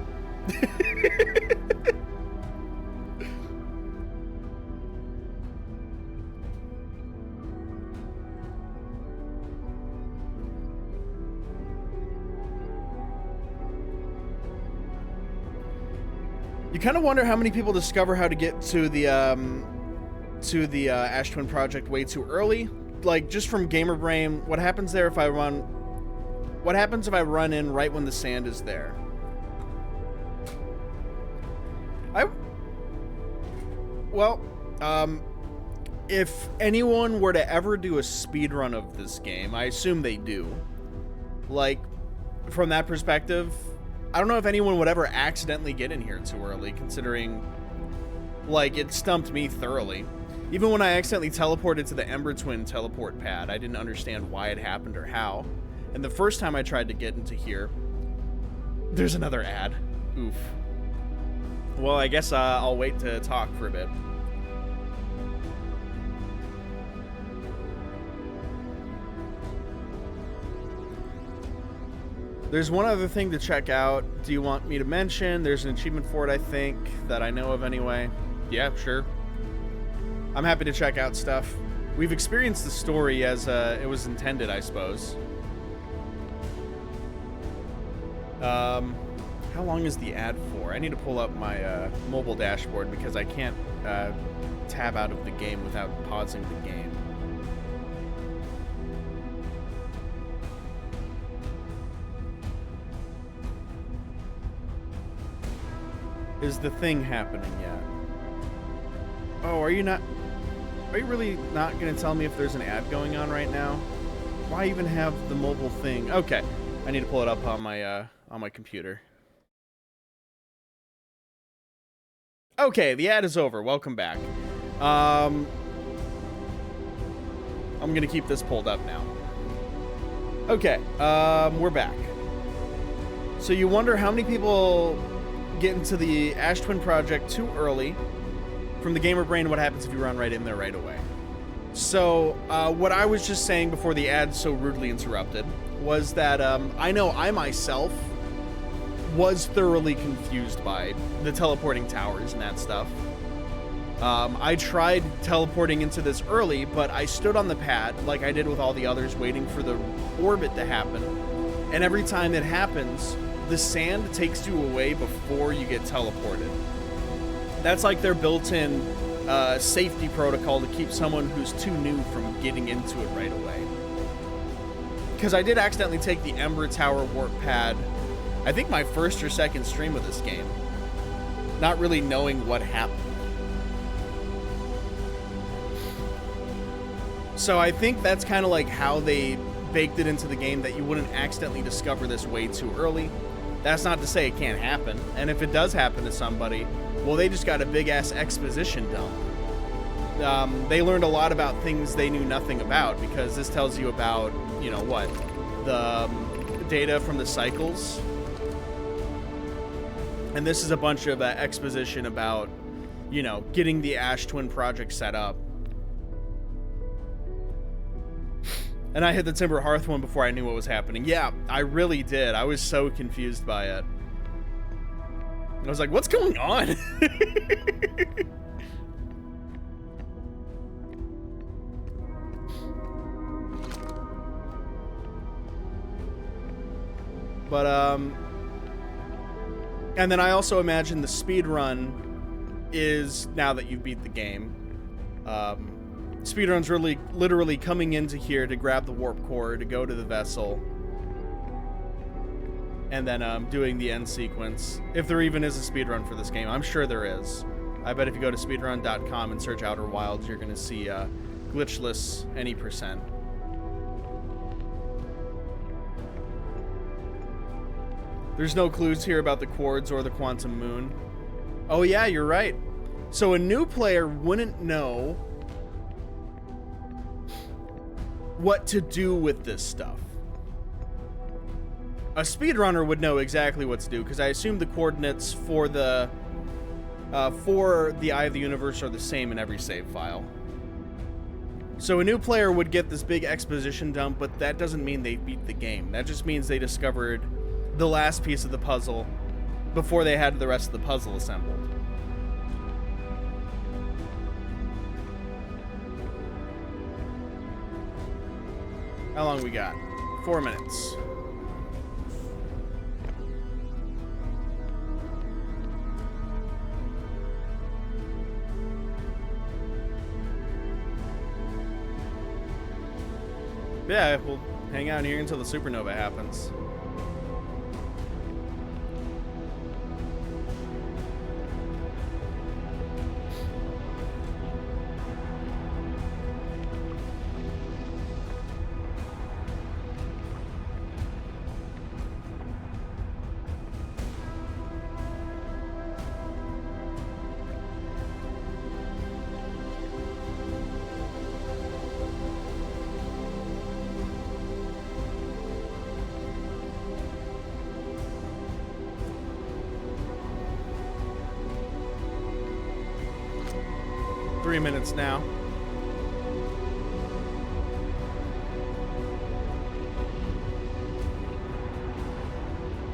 You kind of wonder how many people discover how to get to the Ash Twin Project way too early. Like, just from gamer brain, what happens there if I run... What happens if I run in right when the sand is there? If anyone were to ever do a speedrun of this game, I assume they do. Like, from that perspective, I don't know if anyone would ever accidentally get in here too early, considering, like, it stumped me thoroughly. Even when I accidentally teleported to the Ember Twin teleport pad, I didn't understand why it happened or how. And the first time I tried to get into here, there's another ad. Oof. Well, I guess I'll wait to talk for a bit. There's one other thing to check out. Do you want me to mention? There's an achievement for it, I think, that I know of anyway. Yeah, sure. I'm happy to check out stuff. We've experienced the story as it was intended, I suppose. How long is the ad for? I need to pull up my mobile dashboard because I can't tab out of the game without pausing the game. Is the thing happening yet? Oh, are you really not going to tell me if there's an ad going on right now? Why even have the mobile thing? Okay, I need to pull it up on my computer. Okay, the ad is over. Welcome back. I'm going to keep this pulled up now. Okay, we're back. So you wonder how many people get into the Ash Twin Project too early. From the gamer brain, what happens if you run right in there right away? So, what I was just saying before the ad so rudely interrupted was that I know I myself was thoroughly confused by the teleporting towers and that stuff. I tried teleporting into this early, but I stood on the pad like I did with all the others, waiting for the orbit to happen. And every time it happens, the sand takes you away before you get teleported. That's like their built-in safety protocol to keep someone who's too new from getting into it right away. Because I did accidentally take the Ember Tower warp pad, I think my first or second stream of this game, not really knowing what happened. So I think that's kind of like how they baked it into the game, that you wouldn't accidentally discover this way too early. That's not to say it can't happen, and if it does happen to somebody, well, they just got a big-ass exposition dump. They learned a lot about things they knew nothing about, because this tells you about, you know, what? The data from the cycles. And this is a bunch of exposition about, you know, getting the Ash Twin Project set up. And I hit the Timber Hearth one before I knew what was happening. Yeah, I really did. I was so confused by it. I was like, what's going on? But, and then I also imagine the speed run is, now that you've beat the game, speedrun's really literally coming into here to grab the warp core, to go to the vessel, and then doing the end sequence. If there even is a speedrun for this game, I'm sure there is. I bet if you go to speedrun.com and search Outer Wilds, you're going to see glitchless any %. There's no clues here about the quartz or the quantum moon. Oh yeah, you're right. So a new player wouldn't know what to do with this stuff. A speedrunner would know exactly what to do, because I assume the coordinates for the Eye of the Universe are the same in every save file. So a new player would get this big exposition dump, but that doesn't mean they beat the game. That just means they discovered the last piece of the puzzle before they had the rest of the puzzle assembled. How long we got? 4 minutes. Yeah, we'll hang out here until the supernova happens. Minutes now.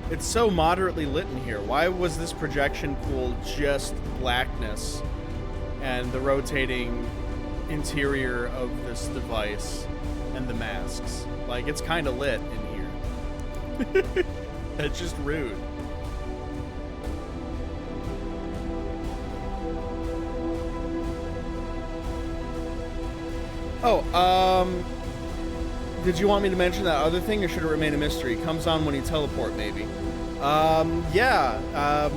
It's so moderately lit in here. Why was this projection pool just blackness and the rotating interior of this device and the masks? Like, it's kind of lit in here. That's just rude. Oh, did you want me to mention that other thing, or should it remain a mystery? Comes on when you teleport, maybe. Yeah.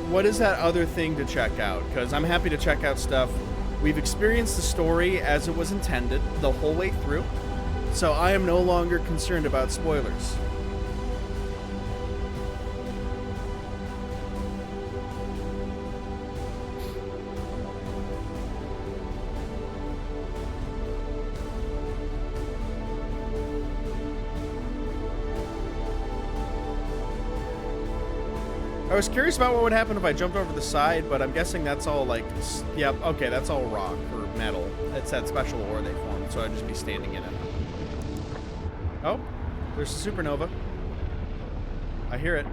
What is that other thing to check out? Because I'm happy to check out stuff. We've experienced the story as it was intended the whole way through, so I am no longer concerned about spoilers. I was curious about what would happen if I jumped over the side, but I'm guessing that's all like, yep, okay, that's all rock or metal. It's that special ore they formed, so I'd just be standing in it. Oh, there's a supernova. I hear it.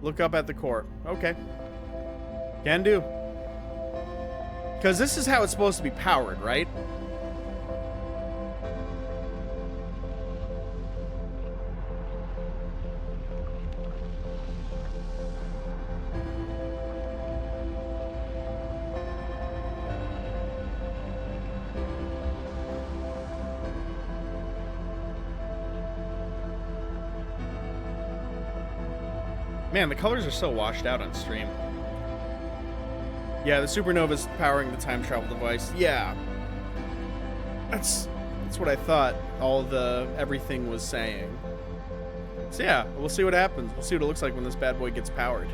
Look up at the core. Okay. Can do. Because this is how it's supposed to be powered, right? Man, the colors are so washed out on stream. Yeah, the supernova's powering the time travel device. Yeah. That's what I thought everything was saying. So yeah, we'll see what happens. We'll see what it looks like when this bad boy gets powered.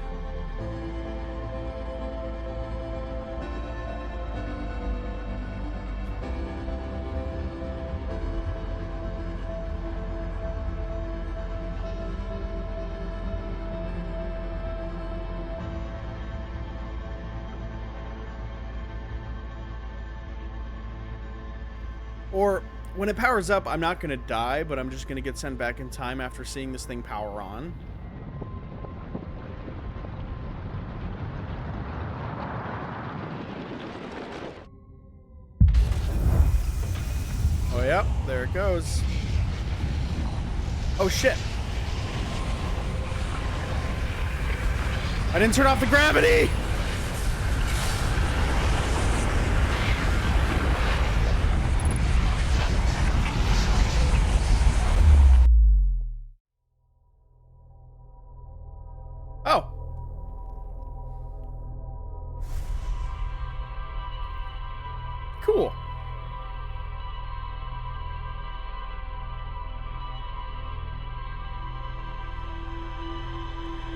Or, when it powers up, I'm not going to die, but I'm just going to get sent back in time after seeing this thing power on. Oh, yep, there it goes. Oh, shit. I didn't turn off the gravity!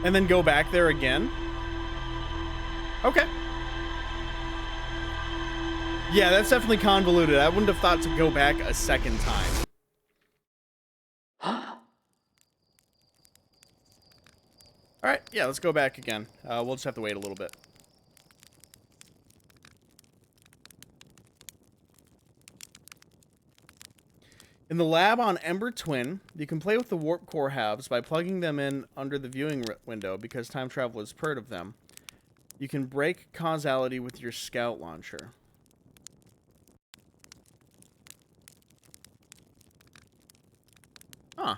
And then go back there again? Okay. Yeah, that's definitely convoluted. I wouldn't have thought to go back a second time. Alright, yeah, let's go back again. We'll just have to wait a little bit. In the lab on Ember Twin, you can play with the warp core halves by plugging them in under the viewing window because time travel is part of them. You can break causality with your scout launcher. Huh.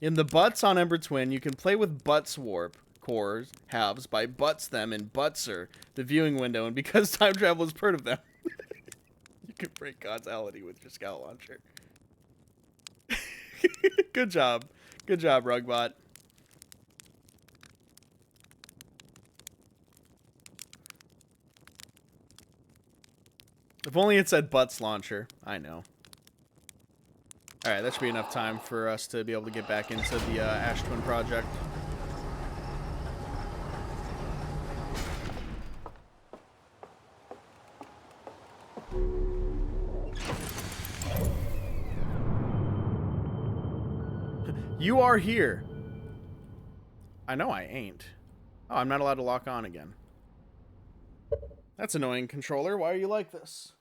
In the butts on Ember Twin, you can play with butts warp cores halves by butts them in Butser, the viewing window, and because time travel is part of them, you can break causality with your scout launcher. Good job. Good job, Rugbot. If only it said butts launcher. I know. Alright, that should be enough time for us to be able to get back into the Ash Twin project. You are here. I know I ain't. Oh, I'm not allowed to lock on again. That's annoying, controller. Why are you like this?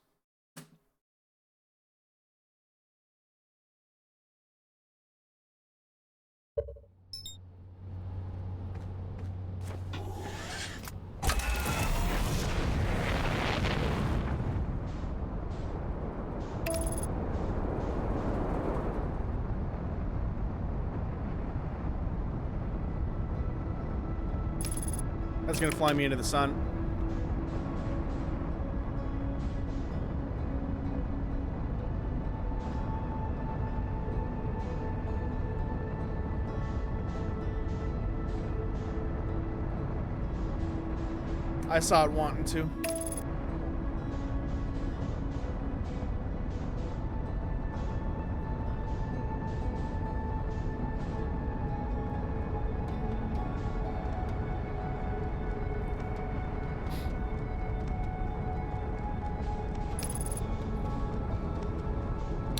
That's gonna fly me into the sun. I saw it wanting to.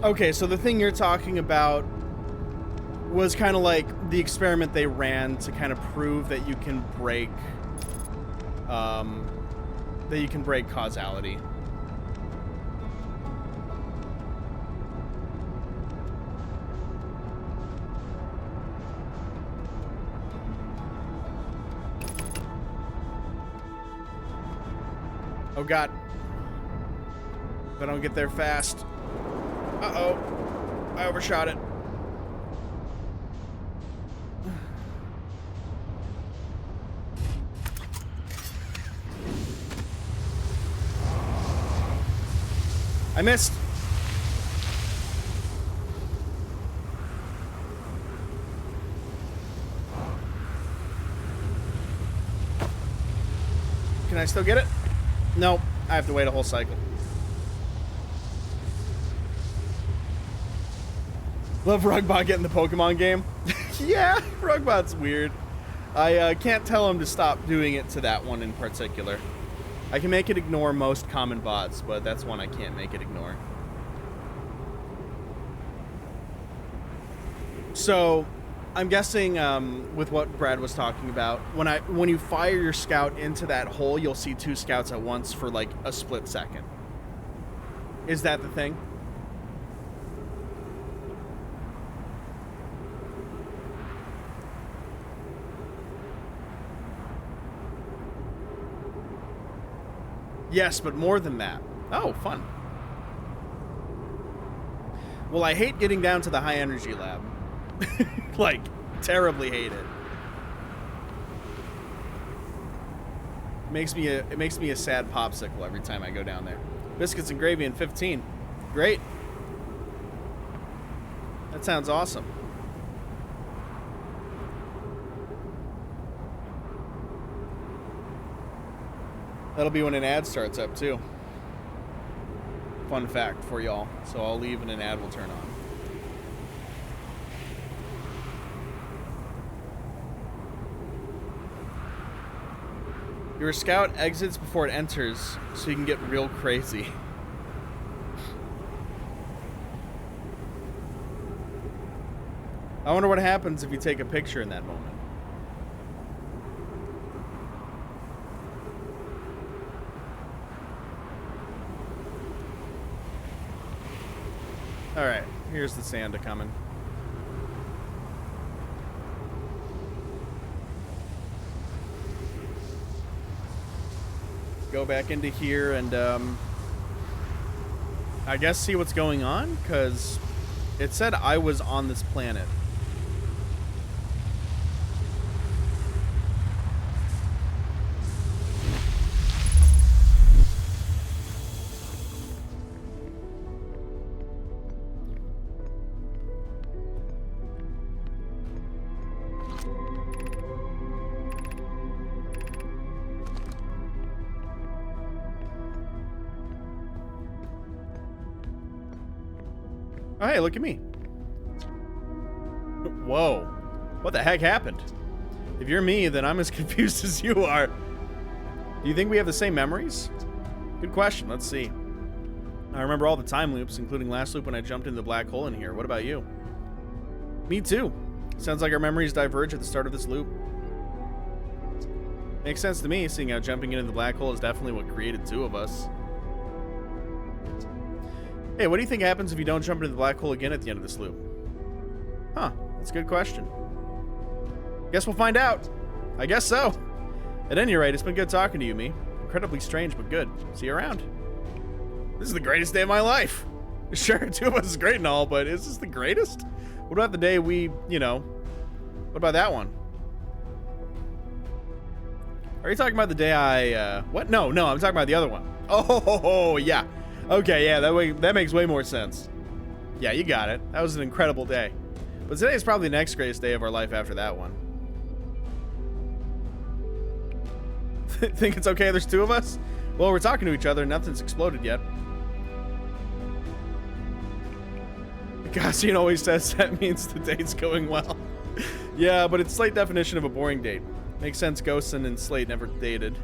Okay, so the thing you're talking about was kind of like the experiment they ran to kind of prove that you can break, causality. Oh God. If I don't get there fast. Uh-oh. I overshot it. I missed. Can I still get it? Nope. I have to wait a whole cycle. Love Rugbot getting the Pokemon game. Yeah, Rugbot's weird. I can't tell him to stop doing it to that one in particular. I can make it ignore most common bots, but that's one I can't make it ignore. So, I'm guessing with what Brad was talking about, when you fire your scout into that hole, you'll see two scouts at once for like a split second. Is that the thing? Yes, but more than that. Oh, fun. Well, I hate getting down to the high energy lab. Like, terribly hate it. It makes me a sad popsicle every time I go down there. Biscuits and gravy in 15. Great. That sounds awesome. That'll be when an ad starts up, too. Fun fact for y'all. So I'll leave and an ad will turn on. Your scout exits before it enters, so you can get real crazy. I wonder what happens if you take a picture in that moment. Alright, here's the Santa coming. Go back into here and, I guess see what's going on, because it said I was on this planet. Oh, hey, look at me. Whoa. What the heck happened? If you're me, then I'm as confused as you are. Do you think we have the same memories? Good question. Let's see. I remember all the time loops, including last loop when I jumped into the black hole in here. What about you? Me too. Sounds like our memories diverge at the start of this loop. Makes sense to me, seeing how jumping into the black hole is definitely what created two of us. Hey, what do you think happens if you don't jump into the black hole again at the end of this loop? Huh, that's a good question. Guess we'll find out. I guess so. At any rate, it's been good talking to you, me. Incredibly strange, but good. See you around. This is the greatest day of my life. Sure, two of us is great and all, but is this the greatest? What about the day we, you know, what about that one? Are you talking about the day I, what? No, I'm talking about the other one. Oh, yeah. Okay, yeah, that makes way more sense. Yeah, you got it. That was an incredible day. But today is probably the next greatest day of our life after that one. Think it's okay there's two of us? Well, we're talking to each other and nothing's exploded yet. Gaussian always says that means the date's going well. Yeah, but it's Slate definition of a boring date. Makes sense Ghosten and Slate never dated.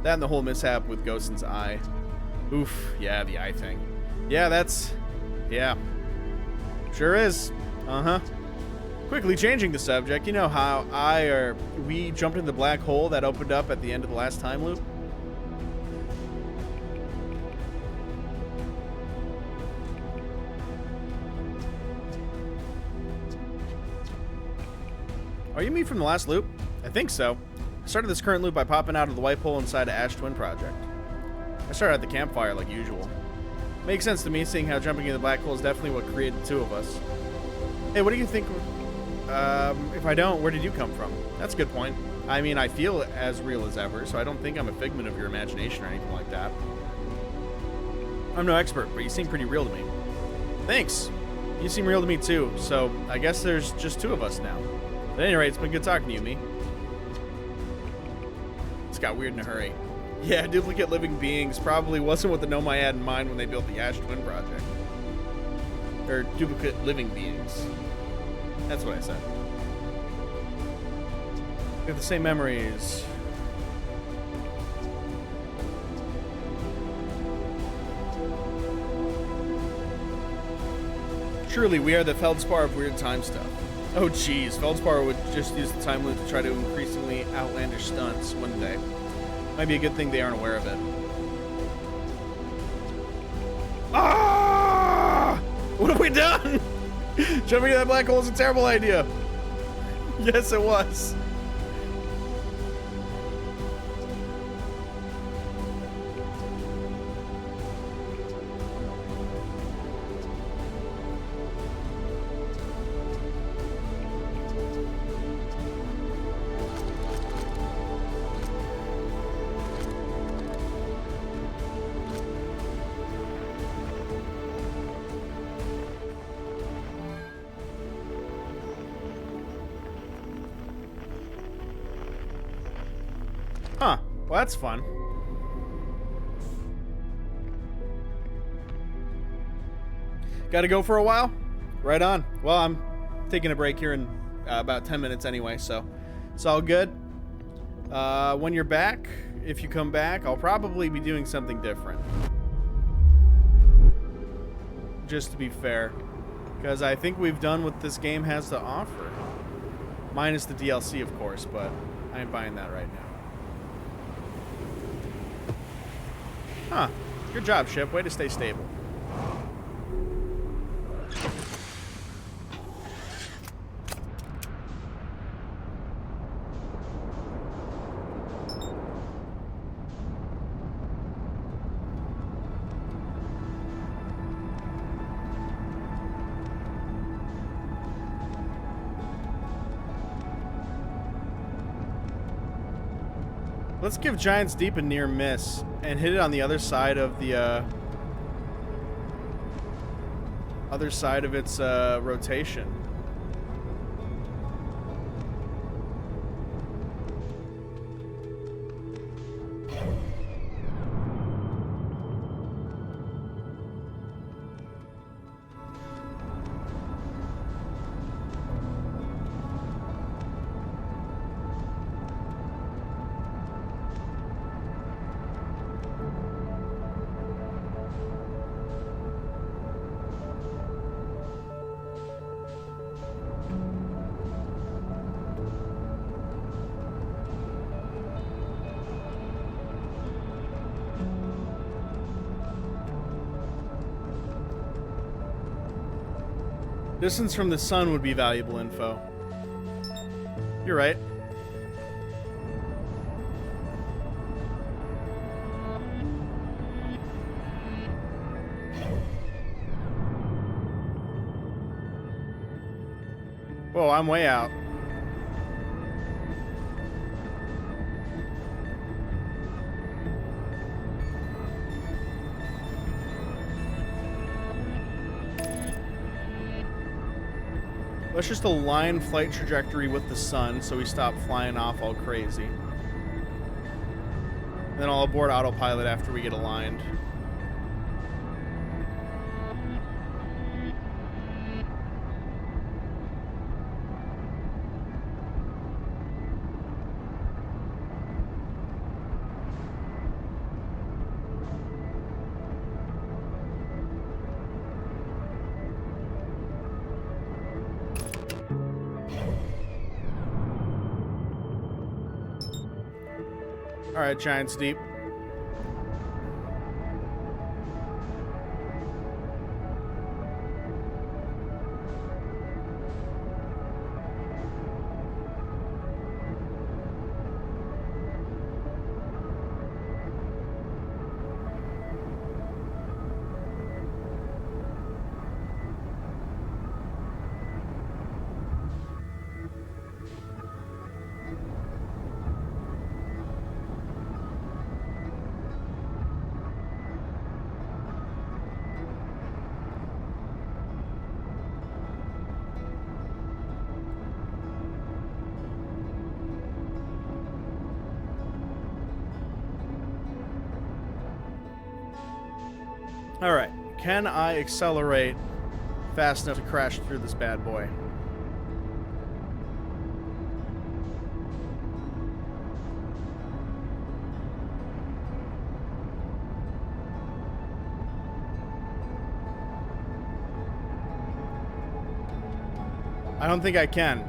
That and the whole mishap with Ghosten's eye. Oof, yeah, the eye thing. Yeah, yeah. Sure is. Uh-huh. Quickly changing the subject, you know how we jumped in the black hole that opened up at the end of the last time loop? Are you me from the last loop? I think so. I started this current loop by popping out of the white hole inside of Ash Twin Project. I started at the campfire like usual. Makes sense to me, seeing how jumping in the black hole is definitely what created the two of us. Hey, what do you think? If I don't, where did you come from? That's a good point. I mean, I feel as real as ever, so I don't think I'm a figment of your imagination or anything like that. I'm no expert, but you seem pretty real to me. Thanks. You seem real to me too, so I guess there's just two of us now. At any rate, it's been good talking to you, me. It's got weird in a hurry. Yeah, duplicate living beings probably wasn't what the Nomai had in mind when they built the Ash Twin Project. Or duplicate living beings. That's what I said. We have the same memories. Surely we are the Feldspar of weird time stuff. Oh geez, Feldspar would just use the time loop to try to increasingly outlandish stunts, wouldn't they? Might be a good thing they aren't aware of it. Ah! What have we done? Jumping into that black hole is a terrible idea. Yes, it was. Huh. Well, that's fun. Gotta go for a while? Right on. Well, I'm taking a break here in about 10 minutes anyway, so it's all good. When you're back, if you come back, I'll probably be doing something different. Just to be fair. Because I think we've done what this game has to offer. Minus the DLC, of course, but I ain't buying that right now. Huh. Good job, ship. Way to stay stable. Let's give Giants Deep a near miss and hit it on the other side of the its rotation. Distance from the sun would be valuable info. You're right. Whoa, I'm way out. Let's just align flight trajectory with the sun so we stop flying off all crazy. Then I'll abort autopilot after we get aligned. Alright, Giants Deep. Alright, can I accelerate fast enough to crash through this bad boy? I don't think I can.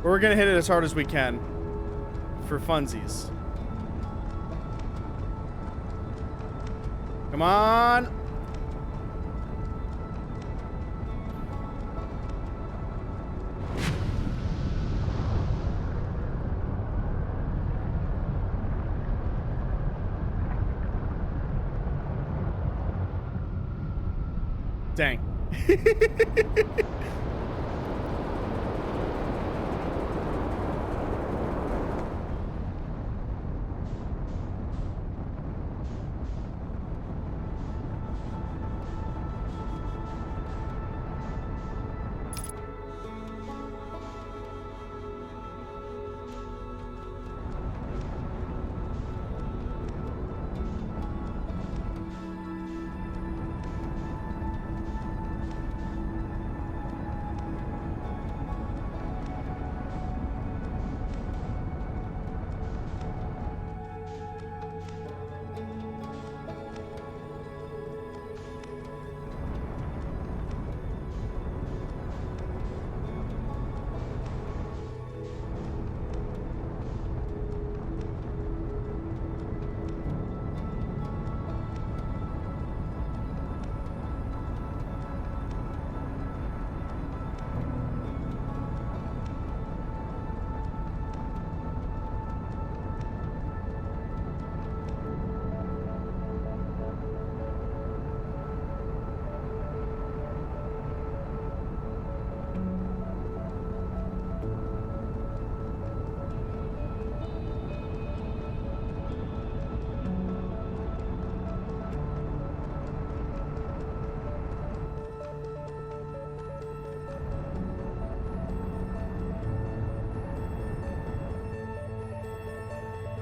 We're gonna hit it as hard as we can for funsies. Come on. Dang.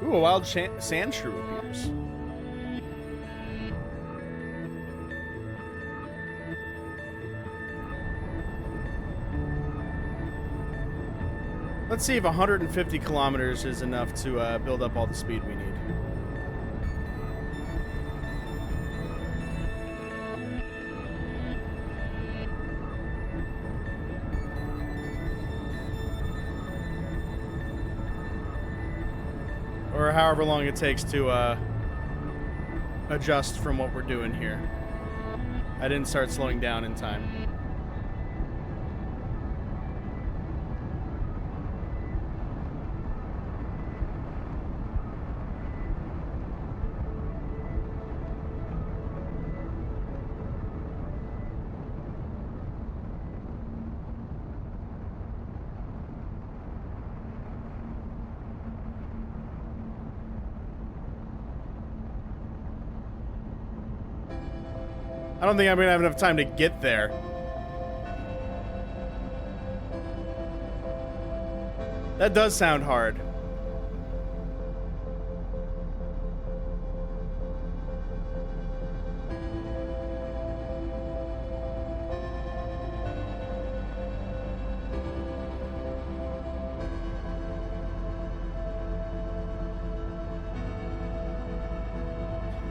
Ooh, a wild sand shrew appears. Let's see if 150 kilometers is enough to build up all the speed we need. Or however long it takes to adjust from what we're doing here. I didn't start slowing down in time. I don't think I'm gonna have enough time to get there. That does sound hard.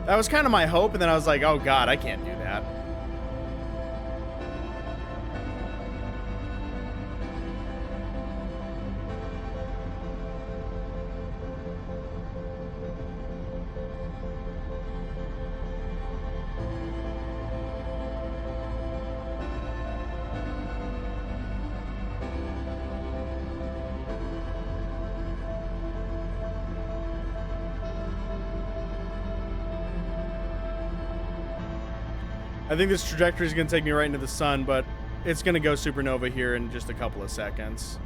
That was kind of my hope, and then I was like, oh god, I can't do that. I think this trajectory is going to take me right into the sun, but it's going to go supernova here in just a couple of seconds.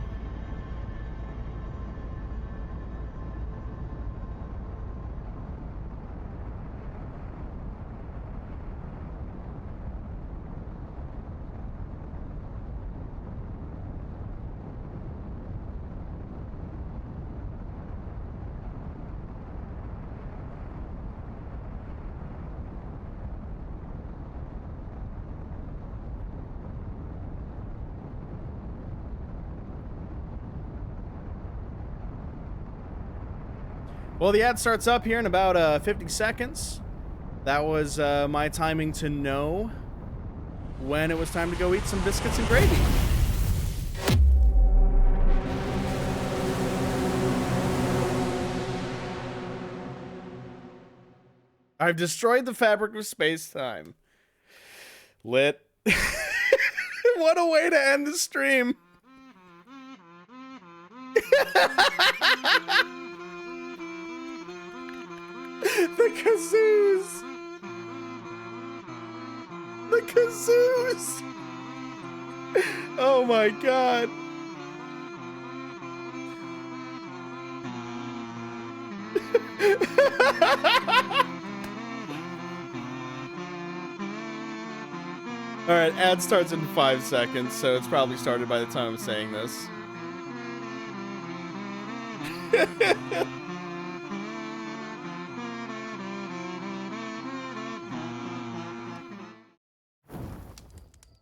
Well, the ad starts up here in about 50 seconds. That was my timing to know when it was time to go eat some biscuits and gravy. I've destroyed the fabric of space-time. Lit. What a way to end the stream. The kazoos! The kazoos! Oh my god. Alright, ad starts in 5 seconds, so it's probably started by the time I'm saying this.